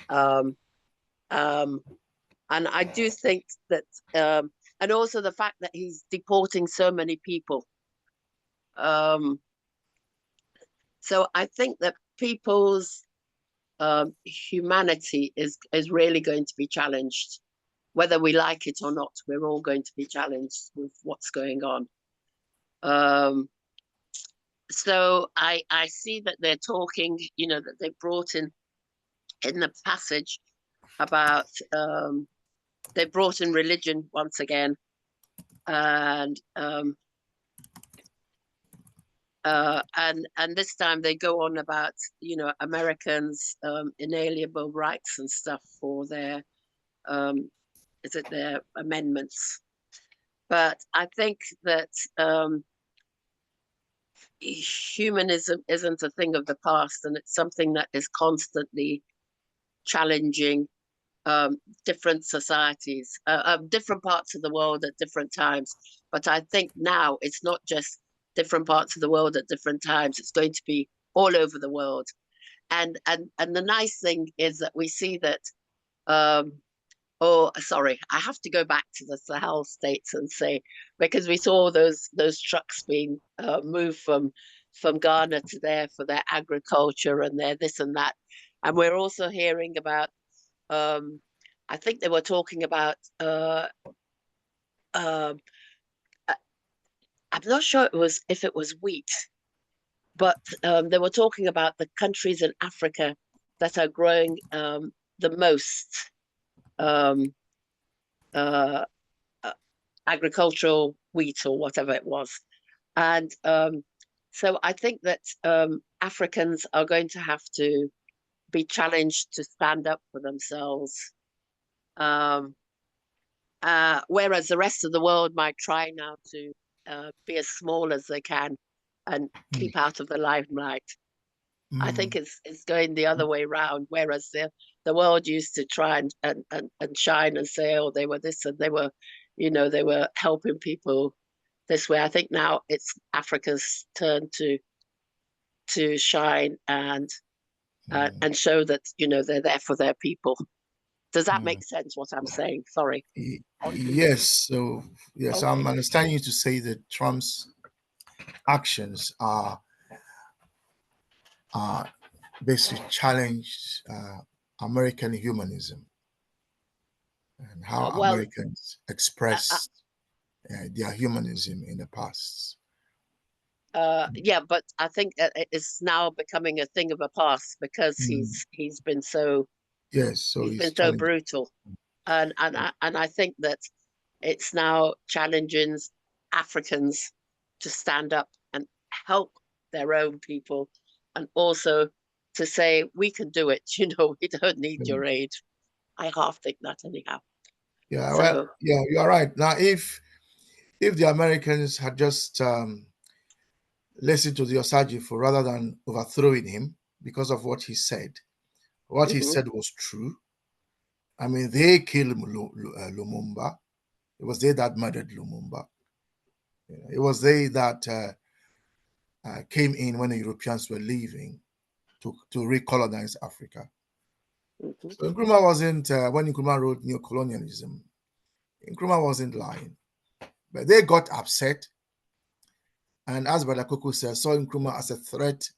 And I do think that, and also the fact that he's deporting so many people. So I think that people's humanity is really going to be challenged. Whether we like it or not, we're all going to be challenged with what's going on. So I see that they're talking, that they brought in the passage about, they brought in religion once again, and this time they go on about, Americans' inalienable rights and stuff for their their amendments. But I think that humanism isn't a thing of the past, and it's something that is constantly challenging different societies, different parts of the world at different times. But I think now it's not just different parts of the world at different times, it's going to be all over the world. And the nice thing is that we see that I have to go back to the Sahel states and say, because we saw those trucks being moved from Ghana to there for their agriculture and their this and that. And we're also hearing about, I think they were talking about, I'm not sure if it was wheat, but they were talking about the countries in Africa that are growing the most agricultural wheat or whatever it was. And so I think that Africans are going to have to be challenged to stand up for themselves. Whereas the rest of the world might try now to be as small as they can and keep out of the limelight. I think it's going the other way around. Whereas the world used to try and shine and say, oh, they were this and they were, they were helping people this way. I think now it's Africa's turn to shine and show that, they're there for their people. Does that make sense, what I'm saying? Sorry. Yes. So, yes, okay. I'm understanding you to say that Trump's actions are basically challenged American humanism. and how well, Americans expressed their humanism in the past. yeah, but I think it's now becoming a thing of a past because he's been so so he's been so brutal, and I think that it's now challenging Africans to stand up and help their own people, and also to say we can do it. You know, we don't need your aid. I half think that anyhow. Yeah, well, yeah, you are right. Now, if the Americans had just listened to the Osajifo rather than overthrowing him because of what he said was true. I mean, they killed Lumumba. It was they that murdered Lumumba. It was they that came in when the Europeans were leaving to recolonize Africa. So Nkrumah wasn't, when Nkrumah wrote Neocolonialism, Nkrumah wasn't lying. But they got upset, and as Brother Koko said, saw Nkrumah as a threat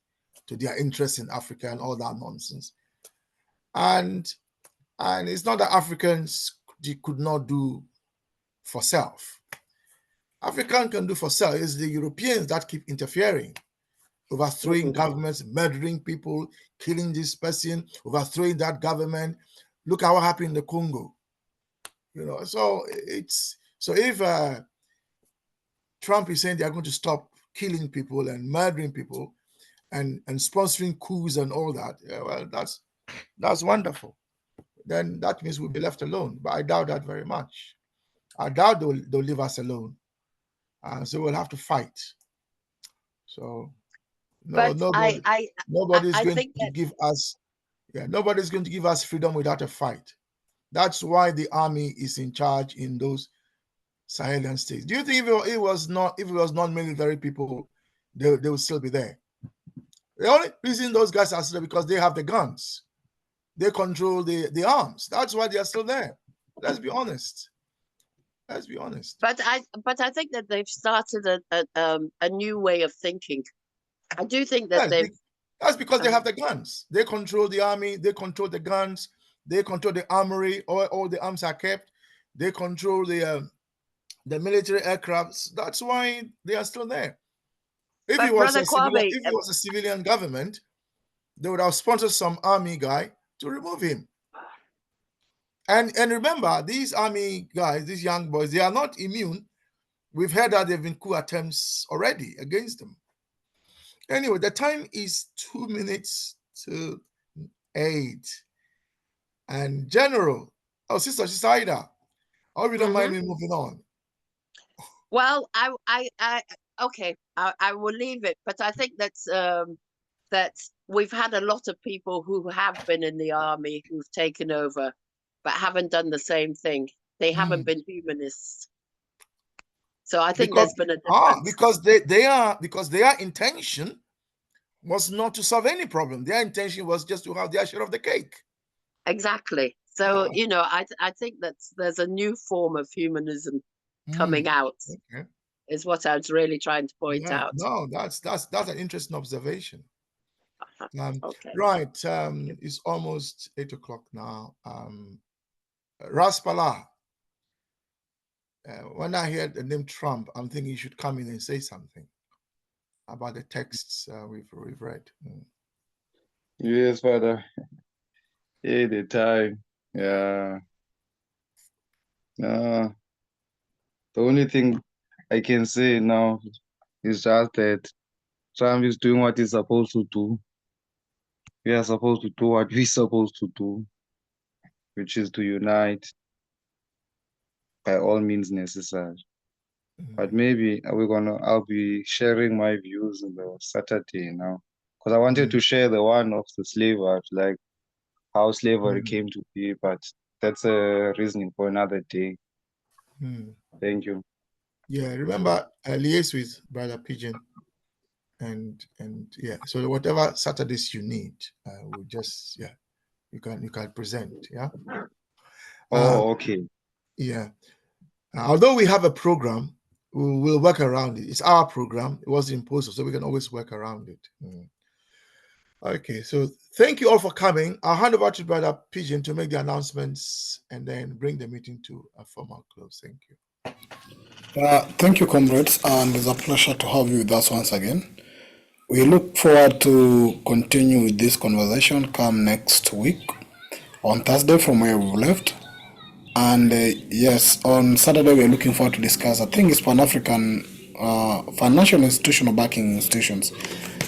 to their interest in Africa and all that nonsense. And it's not that Africans could not do for self. African can do for self. It's the Europeans that keep interfering, overthrowing governments, murdering people, killing this person, overthrowing that government. Look at what happened in the Congo. So if Trump is saying they are going to stop killing people and murdering people and sponsoring coups and all that, well, that's wonderful. Then that means we'll be left alone. But I doubt that very much. I doubt they'll leave us alone. So we'll have to fight. So nobody's going to give us nobody's going to give us freedom without a fight. That's why the army is in charge in those Sahelian states. Do you think if it was non-military people, they would still be there? The only reason those guys are still there because they have the guns. They control the arms. That's why they are still there. Let's be honest. But I think that they've started a new way of thinking. I do think that that's because they have the guns. They control the army. They control the guns. They control the armory. All the arms are kept. They control the military aircrafts. That's why they are still there. If it was a civilian government, they would have sponsored some army guy to remove him. And remember, these army guys, these young boys, they are not immune. We've heard that there have been coup attempts already against them. Anyway, the time is 2 minutes to 8. And General, Sister Shisaida, I hope you don't mind me moving on. Well, okay, I will leave it, but I think that we've had a lot of people who have been in the army who've taken over, but haven't done the same thing. They haven't been humanists. So I think there's been a difference. Because their intention was not to solve any problem. Their intention was just to have their share of the cake. Exactly. So, I think that there's a new form of humanism coming out, is what I was really trying to point out. No, that's an interesting observation. Okay. Right. It's almost 8 o'clock now. Raspala. When I hear the name Trump, I'm thinking you should come in and say something about the texts we've read. Yes, Father. Yeah, the time. Yeah. The only thing I can say now is just that Trump is doing what he's supposed to do. We are supposed to do what we're supposed to do, which is to unite by all means necessary. But maybe I'll be sharing my views on the Saturday now, because I wanted to share the one of the slavery, like how slavery came to be, but that's a reasoning for another day. Thank you. Yeah, remember, liaise with Brother Pigeon, and yeah. So whatever Saturdays you need, we'll just you can present. Yeah. Okay. Yeah. Although we have a program, we'll work around it. It's our program. It wasn't imposed, so we can always work around it. Okay, so thank you all for coming. I'll hand over to Brother Pigeon to make the announcements and then bring the meeting to a formal close. Thank you. Thank you, comrades, and it's a pleasure to have you with us once again. We look forward to continue with this conversation come next week on Thursday from where we've left. And yes, on Saturday we're looking forward to discuss, I think it's Pan-African financial institutional banking institutions,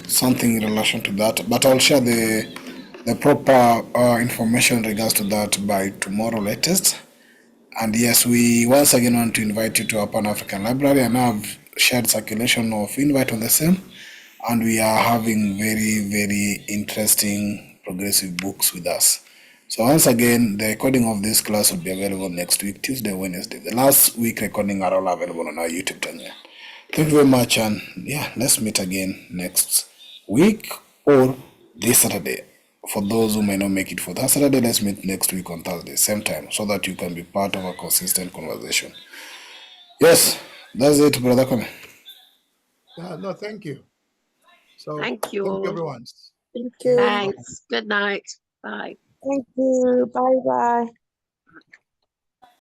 something in relation to that. But I'll share the proper information in regards to that by tomorrow latest. And yes, we once again want to invite you to our Pan-African Library, and I've shared circulation of invite on the same. And we are having very, very interesting progressive books with us. So once again, the recording of this class will be available next week, Tuesday, Wednesday. The last week recording are all available on our YouTube channel. Thank you very much, and yeah, let's meet again next week or this Saturday. For those who may not make it for that Saturday, let's meet next week on Thursday, same time, so that you can be part of a consistent conversation. Yes, that's it, Brother Kwame. No, thank you. So thank you all. Everyone. Thank you. Thanks. Good night. Bye. Thank you. Bye bye.